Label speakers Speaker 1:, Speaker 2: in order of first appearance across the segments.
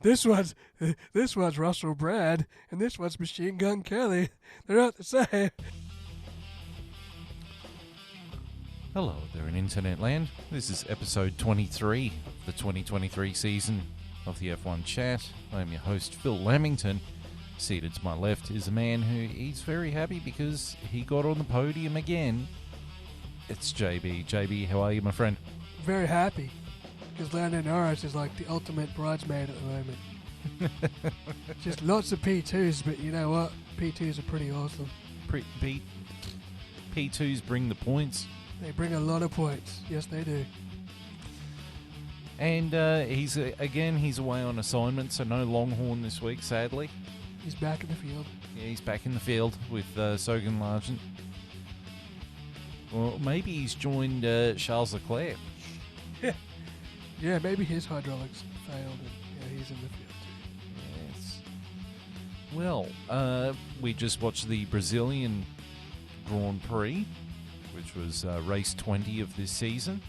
Speaker 1: this one's Russell Brad, and this one's Machine Gun Kelly. They're not the same.
Speaker 2: Hello there in internet land. This is episode 23 of the 2023 season of the F1 Chat. I am your host, Phil Lamington. Seated to my left is a man who is very happy because he got on the podium again. It's JB. JB, how are you, my friend?
Speaker 1: Very happy, because Lando Norris is like the ultimate bridesmaid at the moment. Just lots of P2s, but you know what? P2s are pretty awesome.
Speaker 2: P2s bring the points.
Speaker 1: They bring a lot of points. Yes, they do.
Speaker 2: And he's away on assignment, so no Longhorn this week, sadly.
Speaker 1: He's back in the field.
Speaker 2: Yeah, he's back in the field with Sogan Largent. Well, maybe he's joined Charles Leclerc.
Speaker 1: Yeah, maybe his hydraulics failed and he's in the field too.
Speaker 2: Yes. Well, we just watched the Brazilian Grand Prix, which was race 20 of this season.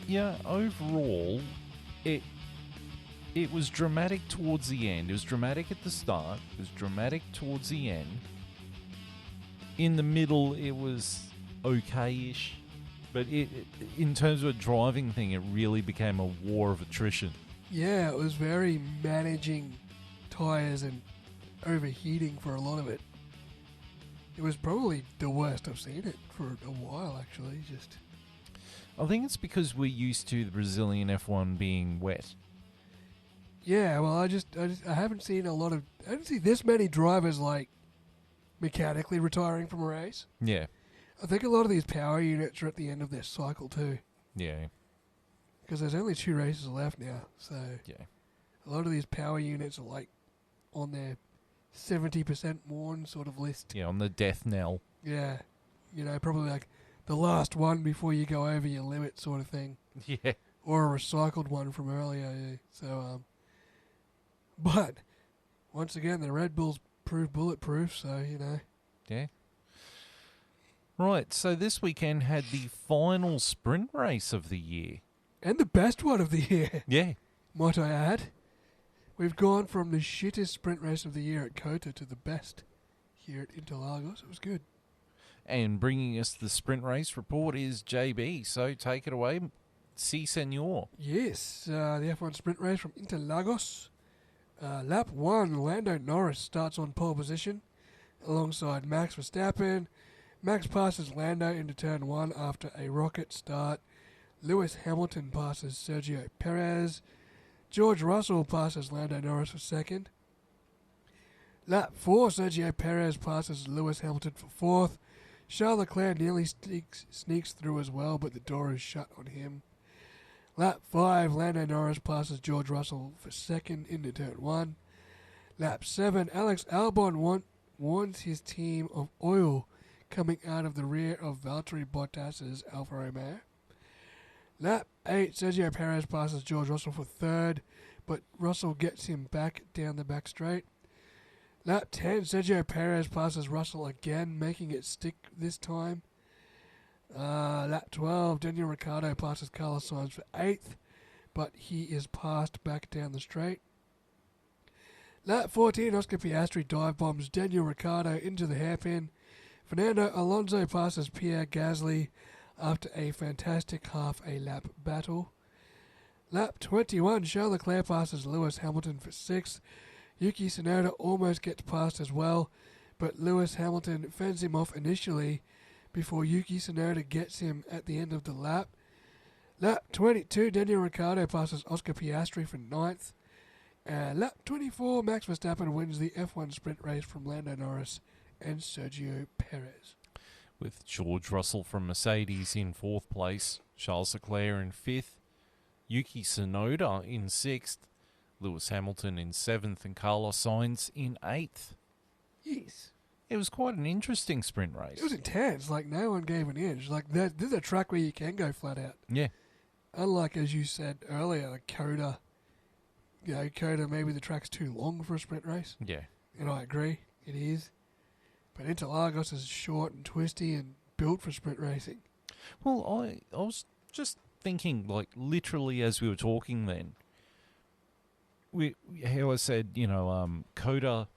Speaker 2: Yeah, overall, it was dramatic towards the end. It was dramatic at the start. It was dramatic towards the end. In the middle, it was okay-ish. But in terms of a driving thing, it really became a war of attrition.
Speaker 1: Yeah, it was very managing tyres and overheating for a lot of it. It was probably the worst I've seen it for a while, actually.
Speaker 2: I think it's because we're used to the Brazilian F1 being wet.
Speaker 1: Yeah, well, I haven't seen I haven't seen this many drivers like mechanically retiring from a race.
Speaker 2: Yeah.
Speaker 1: I think a lot of these power units are at the end of their cycle too.
Speaker 2: Yeah.
Speaker 1: Because there's only 2 races left now, so
Speaker 2: Yeah.
Speaker 1: a lot of these power units are like on their 70% worn sort of list.
Speaker 2: Yeah, on the death knell.
Speaker 1: Yeah, probably like the last one before you go over your limit sort of thing.
Speaker 2: Yeah.
Speaker 1: Or a recycled one from earlier, yeah. So, but once again, the Red Bulls proved bulletproof, so,
Speaker 2: Yeah. Right, so this weekend had the final sprint race of the year.
Speaker 1: And the best one of the year,
Speaker 2: Yeah.
Speaker 1: might I add. We've gone from the shittest sprint race of the year at COTA to the best here at Interlagos. It was good.
Speaker 2: And bringing us the sprint race report is JB, so take it away. Si, senor.
Speaker 1: Yes, the F1 sprint race from Interlagos. Lap 1, Lando Norris starts on pole position alongside Max Verstappen. Max passes Lando into turn 1 after a rocket start. Lewis Hamilton passes Sergio Perez. George Russell passes Lando Norris for second. Lap 4, Sergio Perez passes Lewis Hamilton for 4th. Charles Leclerc nearly sneaks through as well, but the door is shut on him. Lap 5, Lando Norris passes George Russell for second into turn 1. Lap 7, Alex Albon warns his team of oil coming out of the rear of Valtteri Bottas's Alfa Romeo. Lap 8, Sergio Perez passes George Russell for third, but Russell gets him back down the back straight. Lap 10, Sergio Perez passes Russell again, making it stick this time. Lap 12, Daniel Ricciardo passes Carlos Sainz for 8th, but he is passed back down the straight. Lap 14, Oscar Piastri dive bombs Daniel Ricciardo into the hairpin. Fernando Alonso passes Pierre Gasly after a fantastic half-a-lap battle. Lap 21, Charles Leclerc passes Lewis Hamilton for 6th. Yuki Tsunoda almost gets past as well, but Lewis Hamilton fends him off initially before Yuki Tsunoda gets him at the end of the lap. Lap 22, Daniel Ricciardo passes Oscar Piastri for 9th. Lap 24, Max Verstappen wins the F1 sprint race from Lando Norris and Sergio Perez.
Speaker 2: With George Russell from Mercedes in 4th place, Charles Leclerc in 5th, Yuki Tsunoda in 6th, Lewis Hamilton in 7th, and Carlos Sainz in 8th.
Speaker 1: Yes.
Speaker 2: It was quite an interesting sprint race.
Speaker 1: It was intense. Like, no one gave an inch. Like, this is a track where you can go flat out.
Speaker 2: Yeah.
Speaker 1: Unlike, as you said earlier, like COTA. COTA, maybe the track's too long for a sprint race.
Speaker 2: Yeah.
Speaker 1: And I agree, it is. But Interlagos is short and twisty and built for sprint racing.
Speaker 2: Well, I was just thinking, like, literally as we were talking then, how I said, Coda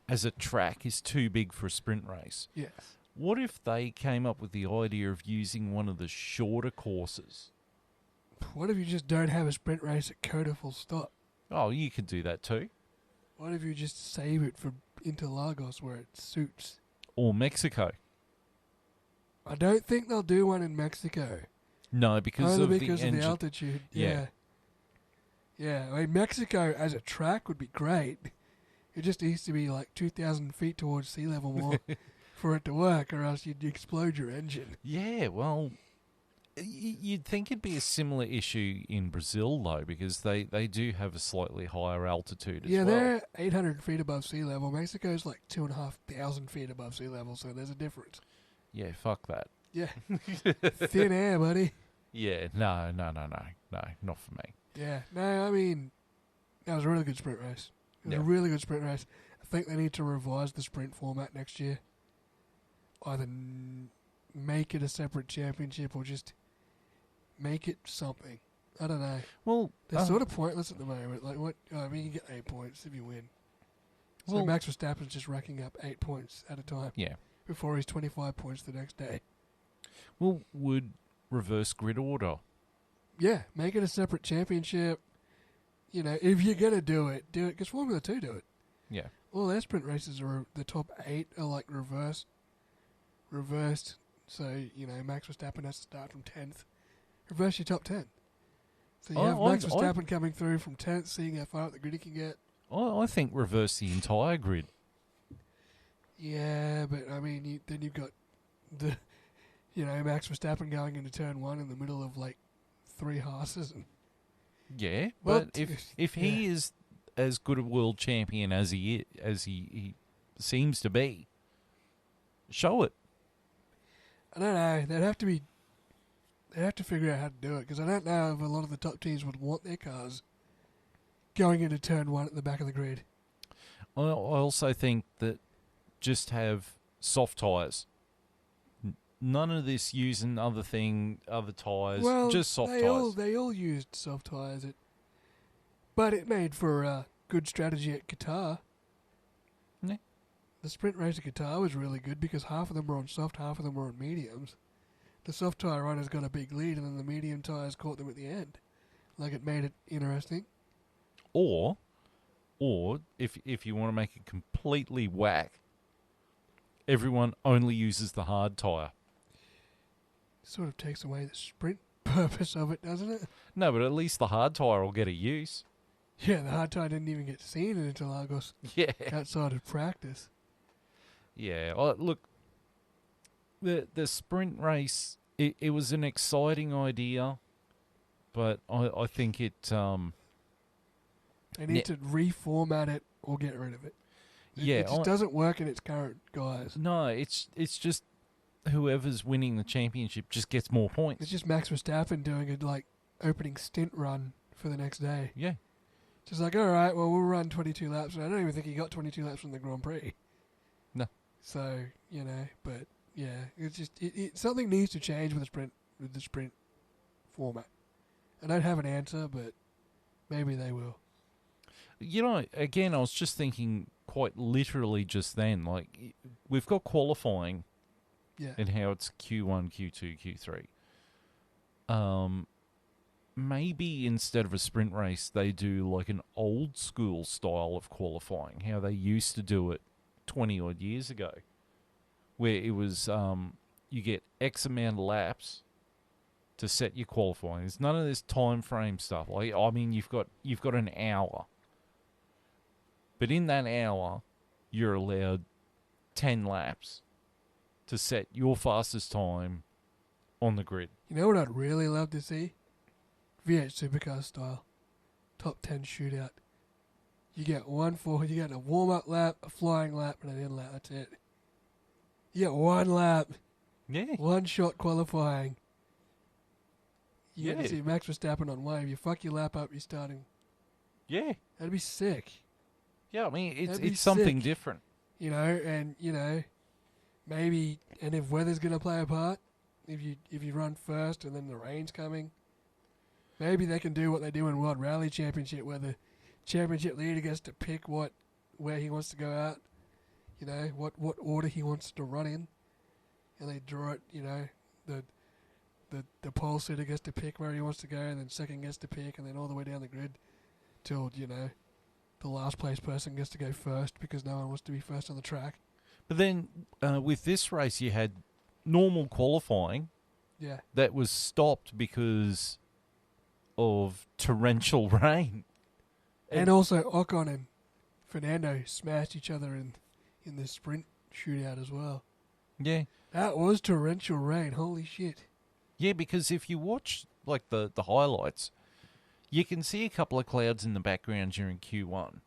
Speaker 2: as a track is too big for a sprint race.
Speaker 1: Yes.
Speaker 2: What if they came up with the idea of using one of the shorter courses?
Speaker 1: What if you just don't have a sprint race at Coda full stop?
Speaker 2: Oh, you could do that too.
Speaker 1: What if you just save it for Interlagos where it suits?
Speaker 2: Or Mexico.
Speaker 1: I don't think they'll do one in Mexico.
Speaker 2: No, because
Speaker 1: Only
Speaker 2: of
Speaker 1: because
Speaker 2: the
Speaker 1: of the
Speaker 2: engine.
Speaker 1: altitude.
Speaker 2: Yeah.
Speaker 1: Yeah, I mean, Mexico as a track would be great. It just needs to be like 2,000 feet towards sea level more for it to work, or else you'd explode your engine.
Speaker 2: Yeah, well, you'd think it'd be a similar issue in Brazil, though, because they do have a slightly higher altitude as
Speaker 1: Yeah,
Speaker 2: well.
Speaker 1: they're 800 feet above sea level. Mexico's like 2,500 feet above sea level, so there's a difference.
Speaker 2: Yeah, fuck that.
Speaker 1: Yeah. Thin air, buddy.
Speaker 2: Yeah, no, not for me.
Speaker 1: Yeah. No, I mean, that was a really good sprint race. It was
Speaker 2: Yeah.
Speaker 1: a really good sprint race. I think they need to revise the sprint format next year. Either make it a separate championship or just make it something. I don't know.
Speaker 2: Well,
Speaker 1: They're sort of pointless at the moment. Like, what? I mean, you get 8 points if you win. So
Speaker 2: Well-
Speaker 1: Max Verstappen's just racking up 8 points at a time
Speaker 2: yeah.
Speaker 1: before he's 25 points the next day.
Speaker 2: Well, would reverse grid order?
Speaker 1: Yeah, make it a separate championship. You know, if you're going to do it, because Formula 2 do it.
Speaker 2: Yeah.
Speaker 1: All their sprint races are, the top 8 are like reversed. So, you know, Max Verstappen has to start from 10th. Reverse your top 10. So you have Max Verstappen coming through from 10th, seeing how far up the grid he can get.
Speaker 2: I think reverse the entire grid.
Speaker 1: Yeah, but I mean, then you've got Max Verstappen going into turn 1 in the middle of like 3 horses. And
Speaker 2: Yeah,
Speaker 1: Well,
Speaker 2: but if he is as good a world champion as he seems to be, show it.
Speaker 1: I don't know. They'd have to figure out how to do it, because I don't know if a lot of the top teams would want their cars going into turn 1 at the back of the grid.
Speaker 2: I also think that just have soft tyres. None of this using other tyres,
Speaker 1: Well,
Speaker 2: just soft
Speaker 1: they
Speaker 2: tyres.
Speaker 1: they all used soft tyres, but it made for a good strategy at Qatar.
Speaker 2: Yeah.
Speaker 1: The sprint race at Qatar was really good because half of them were on soft, half of them were on mediums. The soft tyre runners got a big lead, and then the medium tyres caught them at the end. Like, it made it interesting.
Speaker 2: Or if you want to make it completely whack, everyone only uses the hard tyre.
Speaker 1: Sort of takes away the sprint purpose of it, doesn't it?
Speaker 2: No, but at least the hard tyre will get a use.
Speaker 1: Yeah, the hard tyre didn't even get seen in Interlagos
Speaker 2: Yeah.
Speaker 1: outside of practice.
Speaker 2: Yeah. Look, the sprint race, it was an exciting idea, but I think it...
Speaker 1: They need to reformat it or get rid of it.
Speaker 2: Yeah,
Speaker 1: It just doesn't work in its current guise.
Speaker 2: No, it's just whoever's winning the championship just gets more points.
Speaker 1: It's just Max Verstappen doing a opening stint run for the next day.
Speaker 2: Yeah.
Speaker 1: Just like, all right, well, we'll run 22 laps. And I don't even think he got 22 laps from the Grand Prix.
Speaker 2: No.
Speaker 1: So, but yeah, it's just something needs to change with the sprint format. I don't have an answer, but maybe they will.
Speaker 2: Again, I was just thinking quite literally just then, like, we've got qualifying
Speaker 1: Yeah.
Speaker 2: and how it's Q1, Q2, Q3. Maybe instead of a sprint race, they do like an old school style of qualifying, how they used to do it 20 odd years ago, where it was you get X amount of laps to set your qualifying. There's none of this time frame stuff. Like, I mean, you've got an hour, but in that hour, you're allowed 10 laps to set your fastest time on the grid.
Speaker 1: You know what I'd really love to see? V8 Supercar style. Top 10 shootout. You get you get a warm-up lap, a flying lap, and an in lap. That's it. You get one lap,
Speaker 2: Yeah.
Speaker 1: one shot qualifying. You get
Speaker 2: Yeah.
Speaker 1: to see Max Verstappen on one. If you fuck your lap up, you're starting.
Speaker 2: Yeah.
Speaker 1: That'd be sick.
Speaker 2: Yeah, I mean,
Speaker 1: That'd be
Speaker 2: it's something
Speaker 1: sick.
Speaker 2: different.
Speaker 1: Maybe, and if weather's going to play a part, if you run first and then the rain's coming, Maybe they can do what they do in World Rally Championship, where the championship leader gets to pick where he wants to go out. You know, what order he wants to run in, and they draw it. You know, the pole sitter gets to pick where he wants to go, and then second gets to pick, and then all the way down the grid till, you know, the last place person gets to go first because no one wants to be first on the track.
Speaker 2: But then with this race, you had normal qualifying
Speaker 1: Yeah.
Speaker 2: that was stopped because of torrential rain.
Speaker 1: And also Ocon and Fernando smashed each other in the sprint shootout as well.
Speaker 2: Yeah.
Speaker 1: That was torrential rain. Holy shit.
Speaker 2: Yeah, because if you watch like the highlights, you can see a couple of clouds in the background during Q1.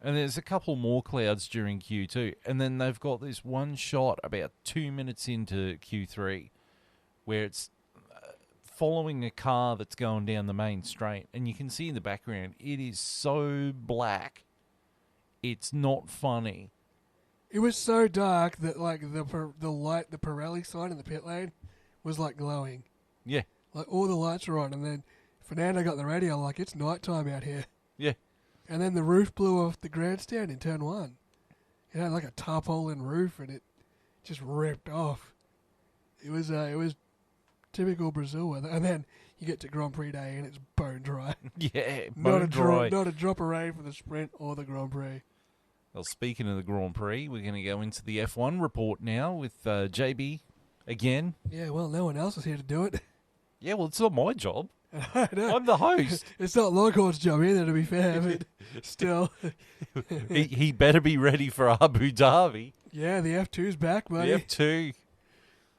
Speaker 2: And there's a couple more clouds during Q2. And then they've got this one shot about 2 minutes into Q3 where it's following a car that's going down the main straight. And you can see in the background, it is so black. It's not funny.
Speaker 1: It was so dark that like the light, the Pirelli sign in the pit lane was like glowing.
Speaker 2: Yeah.
Speaker 1: Like all the lights were on, and then Fernando got the radio like, it's nighttime out here.
Speaker 2: Yeah.
Speaker 1: And then the roof blew off the grandstand in turn one. It had like a tarpaulin roof, and it just ripped off. It was typical Brazil weather. And then you get to Grand Prix day, and it's bone dry.
Speaker 2: Yeah,
Speaker 1: Not
Speaker 2: bone
Speaker 1: a
Speaker 2: dry.
Speaker 1: not a drop of rain for the sprint or the Grand Prix.
Speaker 2: Well, speaking of the Grand Prix, we're going to go into the F1 report now with JB again.
Speaker 1: Yeah, well, no one else is here to do it.
Speaker 2: Yeah, well, it's not my job.
Speaker 1: I know.
Speaker 2: I'm the host.
Speaker 1: It's not Loghorn's job either, to be fair, but still.
Speaker 2: he better be ready for Abu Dhabi.
Speaker 1: Yeah, the F2's back, buddy.
Speaker 2: The F2.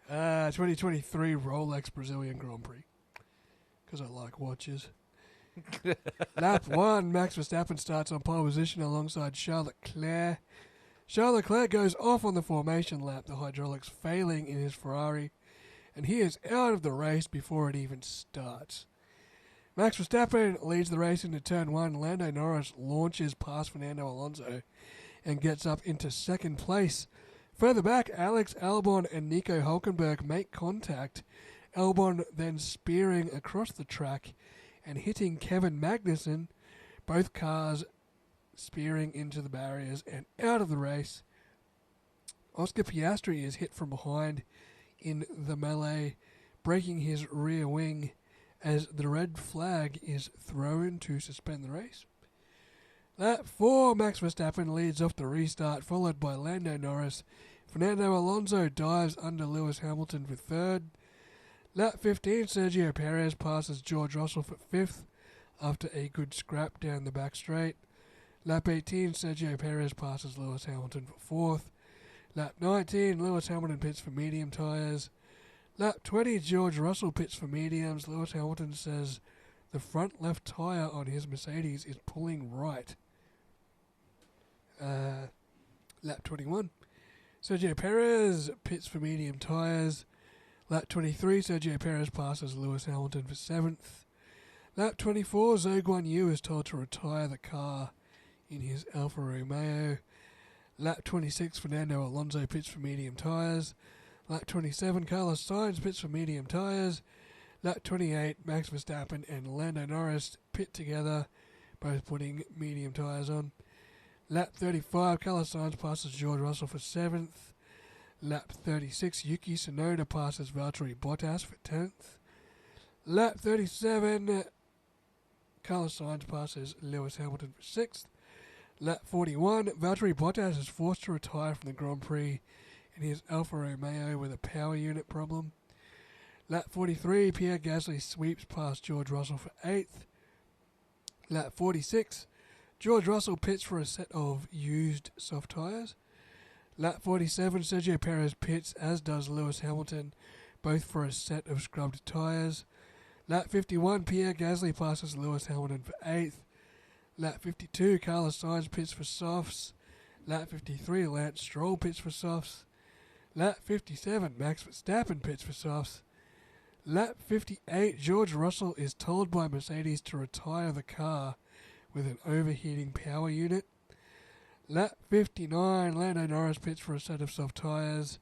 Speaker 1: 2023 Rolex Brazilian Grand Prix. Because I like watches. Lap 1, Max Verstappen starts on pole position alongside Charles Leclerc. Charles Leclerc goes off on the formation lap, the hydraulics failing in his Ferrari, and he is out of the race before it even starts. Max Verstappen leads the race into turn 1. Lando Norris launches past Fernando Alonso and gets up into second place. Further back, Alex Albon and Nico Hulkenberg make contact, Albon then spearing across the track and hitting Kevin Magnussen, both cars spearing into the barriers and out of the race. Oscar Piastri is hit from behind in the melee, breaking his rear wing as the red flag is thrown to suspend the race. Lap 4, Max Verstappen leads off the restart, followed by Lando Norris. Fernando Alonso dives under Lewis Hamilton for third. Lap 15, Sergio Perez passes George Russell for fifth after a good scrap down the back straight. Lap 18, Sergio Perez passes Lewis Hamilton for fourth. Lap 19, Lewis Hamilton pits for medium tyres. Lap 20, George Russell pits for mediums. Lewis Hamilton says the front left tyre on his Mercedes is pulling right. Lap 21, Sergio Perez pits for medium tyres. Lap 23, Sergio Perez passes Lewis Hamilton for seventh. Lap 24, Zhou Guanyu is told to retire the car in his Alfa Romeo. Lap 26, Fernando Alonso pits for medium tyres. Lap 27, Carlos Sainz pits for medium tyres. Lap 28, Max Verstappen and Lando Norris pit together, both putting medium tyres on. Lap 35, Carlos Sainz passes George Russell for 7th. Lap 36, Yuki Tsunoda passes Valtteri Bottas for 10th. Lap 37, Carlos Sainz passes Lewis Hamilton for 6th. Lap 41, Valtteri Bottas is forced to retire from the Grand Prix in his Alfa Romeo with a power unit problem. Lap 43, Pierre Gasly sweeps past George Russell for 8th. Lap 46, George Russell pits for a set of used soft tyres. Lap 47, Sergio Perez pits, as does Lewis Hamilton, both for a set of scrubbed tyres. Lap 51, Pierre Gasly passes Lewis Hamilton for 8th. Lap 52, Carlos Sainz pits for softs. Lap 53, Lance Stroll pits for softs. Lap 57, Max Verstappen pits for softs. Lap 58, George Russell is told by Mercedes to retire the car with an overheating power unit. Lap 59, Lando Norris pits for a set of soft tyres.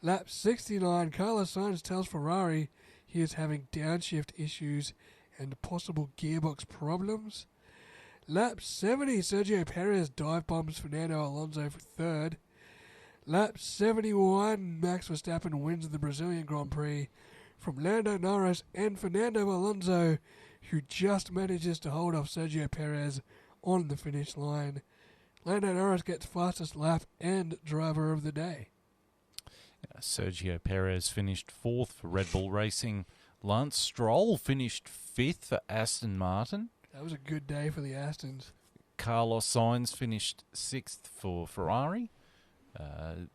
Speaker 1: Lap 69, Carlos Sainz tells Ferrari he is having downshift issues and possible gearbox problems. Lap 70, Sergio Perez dive bombs Fernando Alonso for third. Lap 71, Max Verstappen wins the Brazilian Grand Prix from Lando Norris and Fernando Alonso, who just manages to hold off Sergio Perez on the finish line. Lando Norris gets fastest lap and driver of the day.
Speaker 2: Sergio Perez finished fourth for Red Bull Racing. Lance Stroll finished fifth for Aston Martin.
Speaker 1: That was a good day for the Astons.
Speaker 2: Carlos Sainz finished sixth for Ferrari.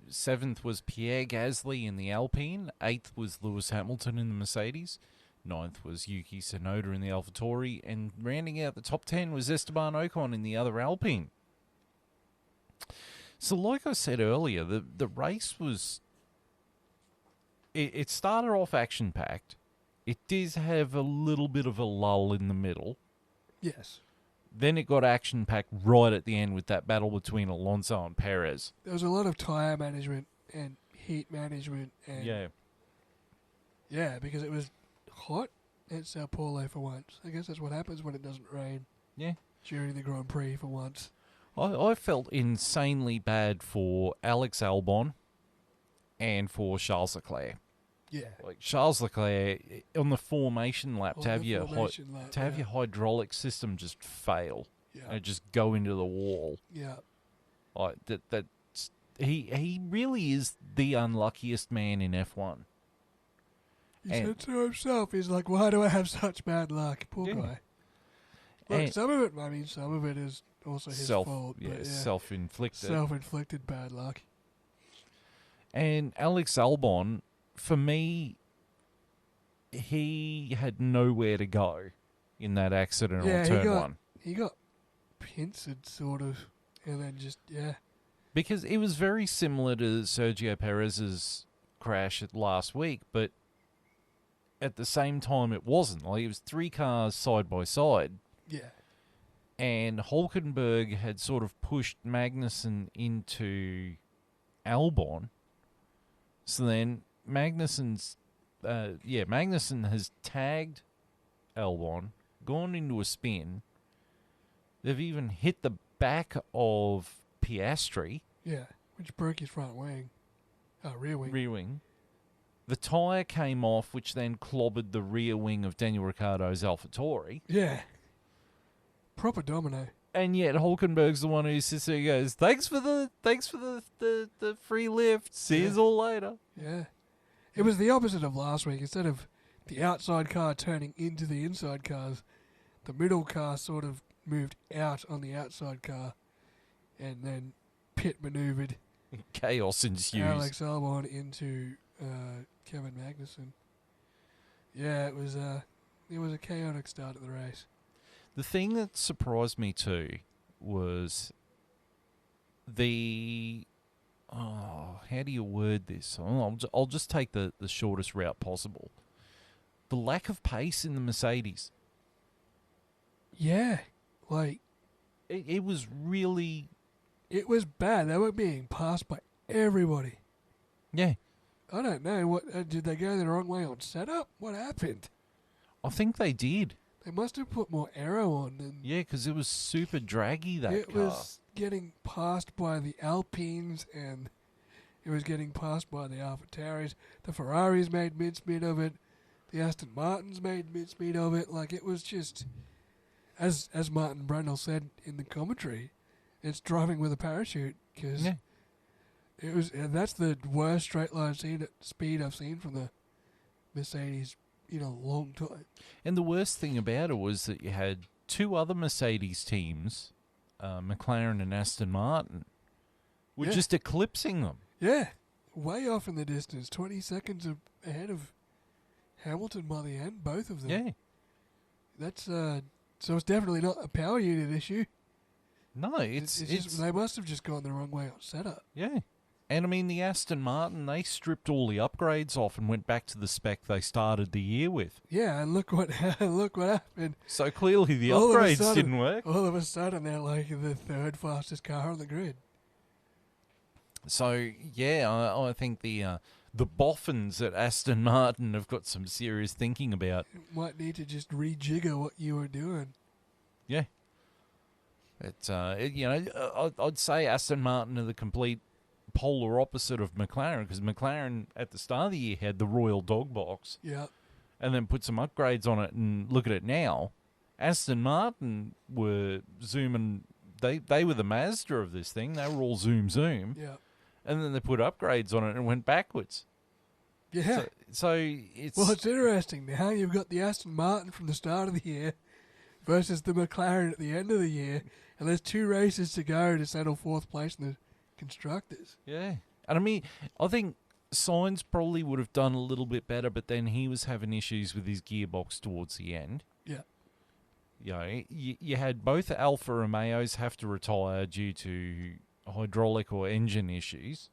Speaker 2: Seventh was Pierre Gasly in the Alpine. Eighth was Lewis Hamilton in the Mercedes. Ninth was Yuki Tsunoda in the AlphaTauri. And rounding out the top 10 was Esteban Ocon in the other Alpine. So like I said earlier, the race was... It started off action-packed. It did have a little bit of a lull in the middle.
Speaker 1: Yes.
Speaker 2: Then it got action-packed right at the end with that battle between Alonso and Perez.
Speaker 1: There was a lot of tyre management and heat management. And yeah, because it was hot at Sao Paulo for once. I guess that's what happens when it doesn't rain.
Speaker 2: Yeah.
Speaker 1: During the Grand Prix for once.
Speaker 2: I felt insanely bad for Alex Albon and for Charles Leclerc.
Speaker 1: Yeah.
Speaker 2: Like Charles Leclerc on the formation lap to have your hydraulic system just fail and just go into the wall.
Speaker 1: Yeah.
Speaker 2: Like he really is the unluckiest man in F1.
Speaker 1: He said to himself, he's like, why do I have such bad luck? Poor guy. Look, some of it is also his fault.
Speaker 2: Yeah, self-inflicted.
Speaker 1: Self-inflicted bad luck.
Speaker 2: And Alex Albon, for me, he had nowhere to go in that accident on turn one.
Speaker 1: He got pincered, sort of, and then just,
Speaker 2: Because it was very similar to Sergio Perez's crash last week, but at the same time it wasn't. Like, it was three cars side by side.
Speaker 1: Yeah.
Speaker 2: And Hülkenberg had sort of pushed Magnussen into Albon. So then Magnussen has tagged Albon, gone into a spin. They've even hit the back of Piastri.
Speaker 1: Yeah, which broke his front wing. Rear wing.
Speaker 2: Rear wing. The tyre came off, which then clobbered the rear wing of Daniel Ricciardo's AlphaTauri.
Speaker 1: Yeah. Proper domino.
Speaker 2: And yet Hülkenberg's the one who sits there and goes, thanks for the free lift. See you all later.
Speaker 1: Yeah. It was the opposite of last week. Instead of the outside car turning into the inside cars, the middle car sort of moved out on the outside car and then pit maneuvered.
Speaker 2: Chaos ensues.
Speaker 1: Alex Albon into Kevin Magnussen. Yeah, it was a chaotic start of the race.
Speaker 2: The thing that surprised me too was how do you word this? I'll just take the shortest route possible. The lack of pace in the Mercedes.
Speaker 1: Yeah, like...
Speaker 2: It was really...
Speaker 1: It was bad. They were being passed by everybody.
Speaker 2: Yeah.
Speaker 1: I don't know. What did they go the wrong way on setup? What happened?
Speaker 2: I think they did.
Speaker 1: They must have put more aero on.
Speaker 2: Yeah, because it was super draggy, that car.
Speaker 1: It was getting passed by the Alpines, and it was getting passed by the AlphaTauris. The Ferraris made mincemeat of it. The Aston Martins made mincemeat of it. Like, it was just, as Martin Brundle said in the commentary, it's driving with a parachute, because that's the worst straight line speed I've seen from the Mercedes in a long time.
Speaker 2: And the worst thing about it was that you had two other Mercedes teams, McLaren and Aston Martin, were just eclipsing them.
Speaker 1: Yeah, way off in the distance, 20 seconds ahead of Hamilton by the end, both of them.
Speaker 2: Yeah.
Speaker 1: That's so it's definitely not a power unit issue.
Speaker 2: No, it's
Speaker 1: just, they must have just gone the wrong way on setup.
Speaker 2: Yeah. And I mean, the Aston Martin, they stripped all the upgrades off and went back to the spec they started the year with.
Speaker 1: Yeah, and look what happened.
Speaker 2: So clearly the upgrades didn't work.
Speaker 1: All of a sudden, they're like the third fastest car on the grid.
Speaker 2: So yeah, I think the the boffins at Aston Martin have got some serious thinking about.
Speaker 1: Might need to just rejigger what you were doing.
Speaker 2: Yeah. I'd say Aston Martin are the complete polar opposite of McLaren, because McLaren at the start of the year had the Royal Dog Box.
Speaker 1: Yeah.
Speaker 2: And then put some upgrades on it, and look at it now. Aston Martin were zooming. They were the Mazda of this thing. They were all zoom.
Speaker 1: Yeah.
Speaker 2: And then they put upgrades on it and went backwards.
Speaker 1: Yeah.
Speaker 2: So it's...
Speaker 1: Well, it's interesting now. You've got the Aston Martin from the start of the year versus the McLaren at the end of the year. And there's 2 races to go to settle 4th place in the Constructors.
Speaker 2: Yeah. And I mean, I think Sainz probably would have done a little bit better, but then he was having issues with his gearbox towards the end.
Speaker 1: Yeah.
Speaker 2: You know, you had both Alfa Romeos have to retire due to hydraulic or engine issues.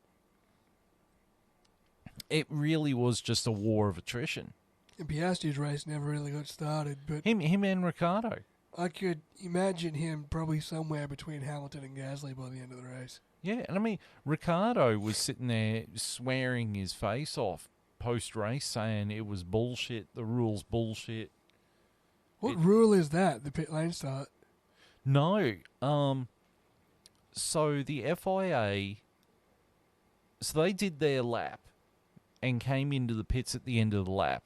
Speaker 2: It really was just a war of attrition.
Speaker 1: And Piastri's race never really got started, but
Speaker 2: Him and Ricciardo.
Speaker 1: I could imagine him probably somewhere between Hamilton and Gasly by the end of the race.
Speaker 2: Yeah, and I mean, Ricciardo was sitting there swearing his face off post-race, saying it was bullshit, the rule's bullshit.
Speaker 1: What rule is that, the pit lane start?
Speaker 2: No. So the FIA, so they did their lap and came into the pits at the end of the lap.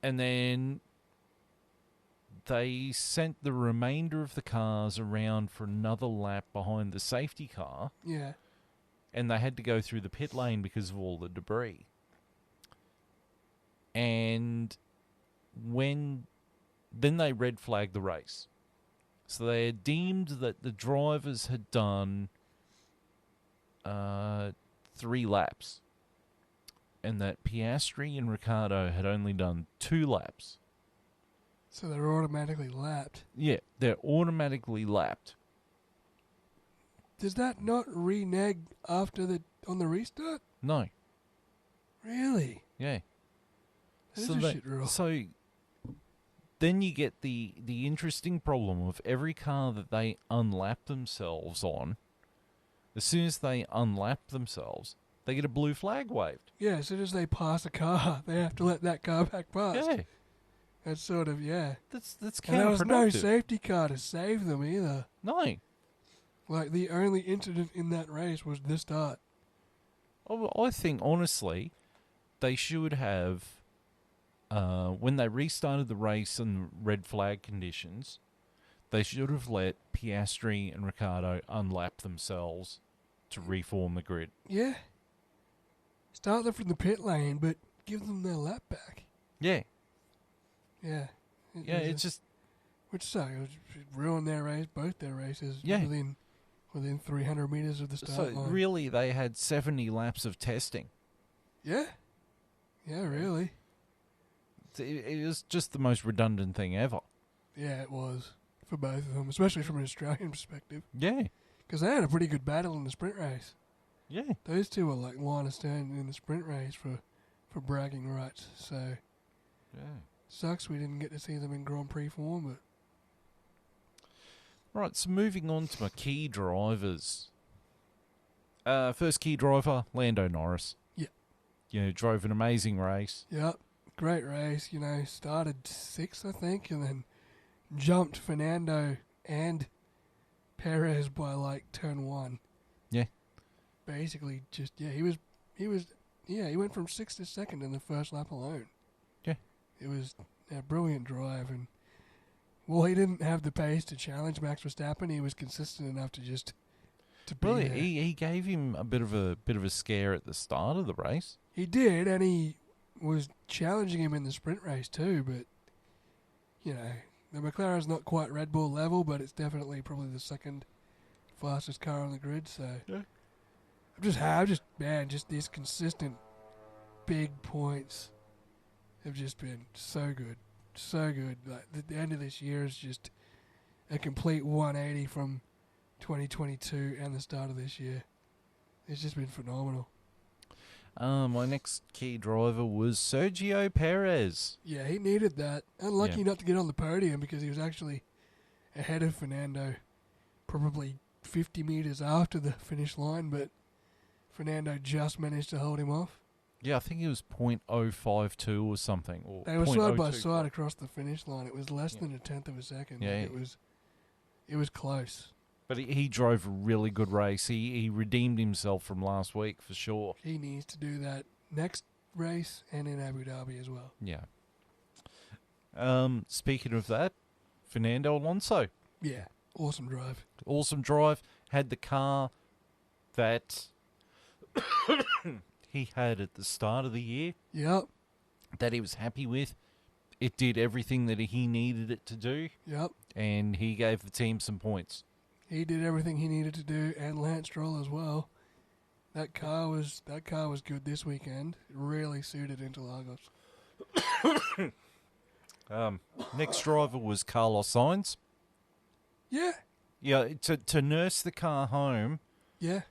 Speaker 2: And then they sent the remainder of the cars around for another lap behind the safety car.
Speaker 1: Yeah.
Speaker 2: And they had to go through the pit lane because of all the debris. And then they red flagged the race. So they had deemed that the drivers had done 3 laps. And that Piastri and Ricciardo had only done 2 laps.
Speaker 1: So they're automatically lapped.
Speaker 2: Yeah, they're automatically lapped.
Speaker 1: Does that not renege after on the restart?
Speaker 2: No.
Speaker 1: Really?
Speaker 2: Yeah.
Speaker 1: That is a shit rule.
Speaker 2: So then you get the interesting problem of every car that they unlap themselves on, as soon as they unlap themselves, they get a blue flag waved.
Speaker 1: Yeah, as soon as they pass a car, they have to let that car back past.
Speaker 2: Yeah.
Speaker 1: That's sort of, yeah.
Speaker 2: That's
Speaker 1: And there was no
Speaker 2: counterproductive.
Speaker 1: safety car to save them either.
Speaker 2: No.
Speaker 1: Like, the only incident in that race was the start.
Speaker 2: I think, honestly, they should have, when they restarted the race in red flag conditions, they should have let Piastri and Ricciardo unlap themselves to reform the grid.
Speaker 1: Yeah. Start them from the pit lane, but give them their lap back.
Speaker 2: Yeah.
Speaker 1: Yeah.
Speaker 2: Yeah, it's just...
Speaker 1: Which sucked. It ruined their race, both their races,
Speaker 2: Yeah.
Speaker 1: within 300 metres of the start
Speaker 2: So,
Speaker 1: line.
Speaker 2: really, they had 70 laps of testing.
Speaker 1: Yeah. Yeah, really.
Speaker 2: It was just the most redundant thing ever.
Speaker 1: Yeah, it was. For both of them, especially from an Australian perspective.
Speaker 2: Yeah.
Speaker 1: Because they had a pretty good battle in the sprint race.
Speaker 2: Yeah.
Speaker 1: Those two were like line of stand in the sprint race for bragging rights. So,
Speaker 2: Yeah.
Speaker 1: sucks we didn't get to see them in Grand Prix form, but...
Speaker 2: Right, so moving on to my key drivers. First key driver, Lando Norris.
Speaker 1: Yeah.
Speaker 2: You know, drove an amazing race.
Speaker 1: Yep, great race. You know, started 6th, I think, and then jumped Fernando and Perez by like turn 1.
Speaker 2: Yeah.
Speaker 1: Basically, just he went from 6th to 2nd in the first lap alone.
Speaker 2: Yeah.
Speaker 1: It was a brilliant drive, and well, he didn't have the pace to challenge Max Verstappen. He was consistent enough to just to be
Speaker 2: Really,
Speaker 1: there.
Speaker 2: he gave him a bit of a scare at the start of the race.
Speaker 1: He did, and he was challenging him in the sprint race too. But you know, the McLaren's not quite Red Bull level, but it's definitely probably the second fastest car on the grid. So
Speaker 2: Yeah.
Speaker 1: just these consistent big points have just been so good. So good. Like the end of this year is just a complete 180 from 2022 and the start of this year. It's just been phenomenal.
Speaker 2: My next key driver was Sergio Perez.
Speaker 1: Yeah, he needed that. Unlucky
Speaker 2: Yeah.
Speaker 1: not to get on the podium because he was actually ahead of Fernando, probably 50 meters after the finish line. But Fernando just managed to hold him off.
Speaker 2: Yeah, I think it was .052 or something. Or
Speaker 1: They were side by
Speaker 2: .025.
Speaker 1: side across the finish line. It was less than a tenth of a second.
Speaker 2: Yeah,
Speaker 1: Like, it was close.
Speaker 2: But he drove a really good race. He redeemed himself from last week for sure.
Speaker 1: He needs to do that next race and in Abu Dhabi as well.
Speaker 2: Yeah. Speaking of that, Fernando Alonso,
Speaker 1: Yeah, awesome drive.
Speaker 2: awesome drive. Had the car that he had at the start of the year
Speaker 1: Yep,
Speaker 2: that he was happy with. It did everything that he needed it to do,
Speaker 1: yep.
Speaker 2: and he gave the team some points.
Speaker 1: He did everything he needed to do, and Lance Stroll as well. That car was good this weekend. It really suited Interlagos.
Speaker 2: Next driver was Carlos Sainz.
Speaker 1: Yeah,
Speaker 2: Yeah, to nurse the car home
Speaker 1: yeah.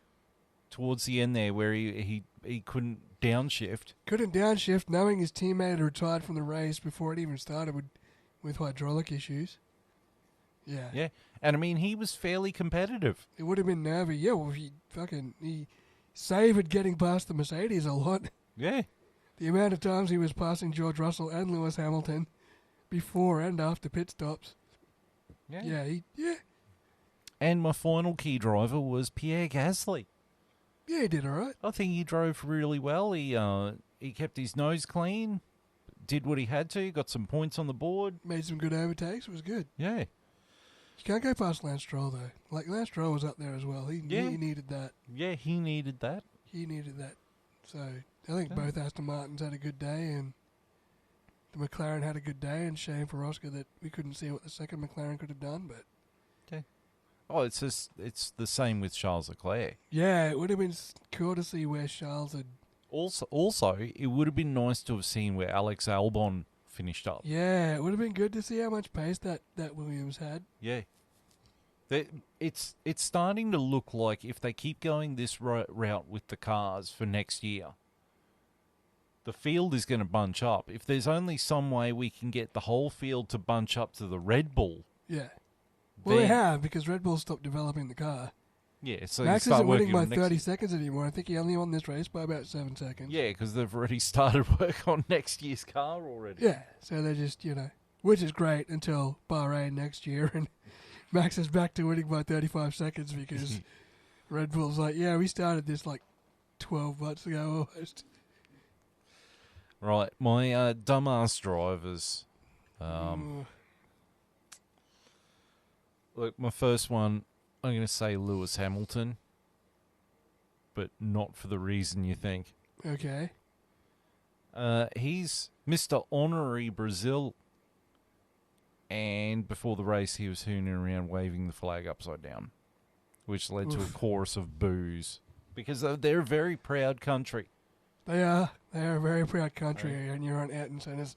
Speaker 2: towards the end there, where he couldn't downshift.
Speaker 1: Couldn't downshift, knowing his teammate had retired from the race before it even started with hydraulic issues. Yeah.
Speaker 2: Yeah, and I mean he was fairly competitive.
Speaker 1: It would have been nervy. Yeah, well, he savoured getting past the Mercedes a lot.
Speaker 2: Yeah,
Speaker 1: The amount of times he was passing George Russell and Lewis Hamilton before and after pit stops.
Speaker 2: yeah.
Speaker 1: Yeah.
Speaker 2: And my final key driver was Pierre Gasly.
Speaker 1: Yeah, he did all right.
Speaker 2: I think he drove really well. He kept his nose clean, did what he had to, got some points on the board.
Speaker 1: Made some good overtakes. It was good.
Speaker 2: Yeah,
Speaker 1: You can't go past Lance Stroll, though. Like, Lance Stroll was up there as well. He needed that.
Speaker 2: yeah, he needed that.
Speaker 1: He needed that. So, I think both Aston Martins had a good day, and the McLaren had a good day, and shame for Oscar that we couldn't see what the second McLaren could have done, but...
Speaker 2: Oh, it's the same with Charles Leclerc.
Speaker 1: Yeah, it would have been cool to see where Charles had...
Speaker 2: Also, it would have been nice to have seen where Alex Albon finished up.
Speaker 1: Yeah, it would have been good to see how much pace that Williams had.
Speaker 2: Yeah. It's starting to look like if they keep going this route with the cars for next year, the field is going to bunch up. If there's only some way we can get the whole field to bunch up to the Red Bull,
Speaker 1: Yeah. Well, they
Speaker 2: then-
Speaker 1: have, because Red Bull stopped developing the car.
Speaker 2: yeah, so
Speaker 1: Max
Speaker 2: you start
Speaker 1: isn't winning
Speaker 2: working
Speaker 1: by
Speaker 2: on next
Speaker 1: 30 seconds anymore. I think he only won this race by about 7 seconds.
Speaker 2: Yeah, because they've already started work on next year's car already.
Speaker 1: Yeah, so they're just, which is great until Bahrain next year, and Max is back to winning by 35 seconds because Red Bull's like, yeah, we started this like 12 months ago almost.
Speaker 2: Right, my dumbass drivers.
Speaker 1: Ooh.
Speaker 2: Look, my first one, I'm going to say Lewis Hamilton, but not for the reason you think.
Speaker 1: Okay.
Speaker 2: He's Mr. Honorary Brazil, and before the race he was hooning around waving the flag upside down, which led to a chorus of boos, because they're a very proud country.
Speaker 1: They are a very proud country, and you're on Ayrton Senna's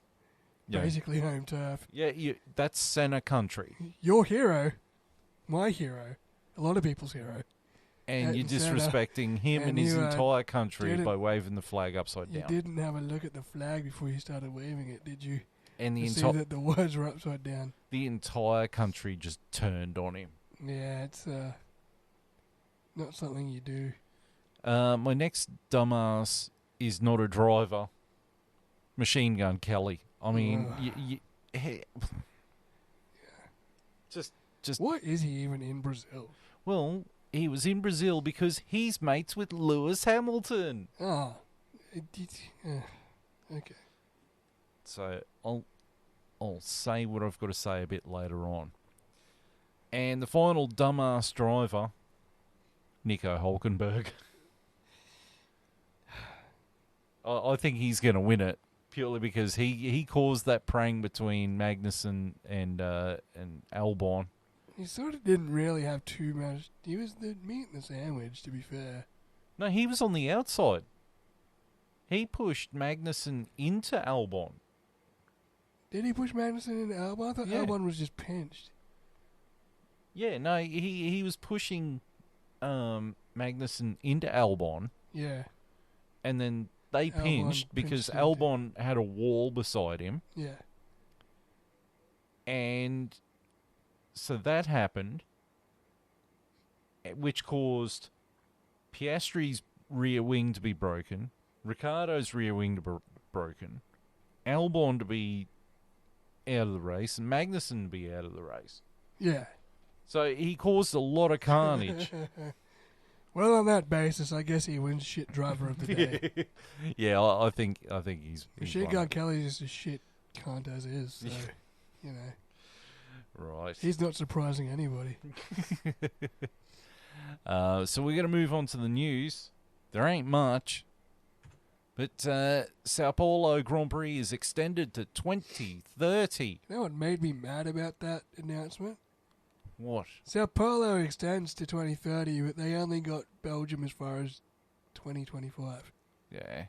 Speaker 1: basically home turf.
Speaker 2: Yeah, that's Senna country.
Speaker 1: Your hero, my hero, a lot of people's hero.
Speaker 2: And you're
Speaker 1: Ayrton Senna,
Speaker 2: disrespecting him and his
Speaker 1: you,
Speaker 2: entire country
Speaker 1: didn't-
Speaker 2: by waving the flag upside
Speaker 1: You
Speaker 2: down.
Speaker 1: didn't have a look at the flag before you started waving it, did you?
Speaker 2: And
Speaker 1: To see that the words were upside down.
Speaker 2: the entire country just turned on him.
Speaker 1: Yeah, it's not something you do.
Speaker 2: My next dumbass is not a driver. Machine Gun Kelly. I mean, just
Speaker 1: Why is he even in Brazil?
Speaker 2: well, he was in Brazil because he's mates with Lewis Hamilton.
Speaker 1: Oh, okay.
Speaker 2: So I'll say what I've got to say a bit later on. And the final dumbass driver, Nico Hulkenberg. I think he's going to win it purely because he caused that prang between Magnussen and Albon.
Speaker 1: He sort of didn't really have too much. He was the meat in the sandwich, to be fair.
Speaker 2: No, he was on the outside. He pushed Magnussen into Albon.
Speaker 1: Did he push Magnussen into Albon? I thought
Speaker 2: Yeah.
Speaker 1: Albon was just pinched.
Speaker 2: Yeah, no, he was pushing Magnussen into Albon,
Speaker 1: Yeah,
Speaker 2: and then they
Speaker 1: Albon
Speaker 2: pinched because
Speaker 1: pinched into-
Speaker 2: Albon had a wall beside him,
Speaker 1: yeah.
Speaker 2: and so that happened, which caused Piastri's rear wing to be broken, Ricciardo's rear wing to be broken, Albon to be out of the race, and Magnussen to be out of the race.
Speaker 1: Yeah.
Speaker 2: So he caused a lot of carnage.
Speaker 1: Well, on that basis, I guess he wins shit driver of the day.
Speaker 2: Yeah, I think he's
Speaker 1: Machine
Speaker 2: won
Speaker 1: Gun
Speaker 2: it.
Speaker 1: Kelly's just a shit cunt as is, so, you know.
Speaker 2: Right.
Speaker 1: He's not surprising anybody.
Speaker 2: So we're going to move on to the news. There ain't much. But Sao Paulo Grand Prix is extended to 2030.
Speaker 1: You know what made me mad about that announcement?
Speaker 2: What?
Speaker 1: Sao Paulo extends to 2030, but they only got Belgium as far as 2025.
Speaker 2: Yeah.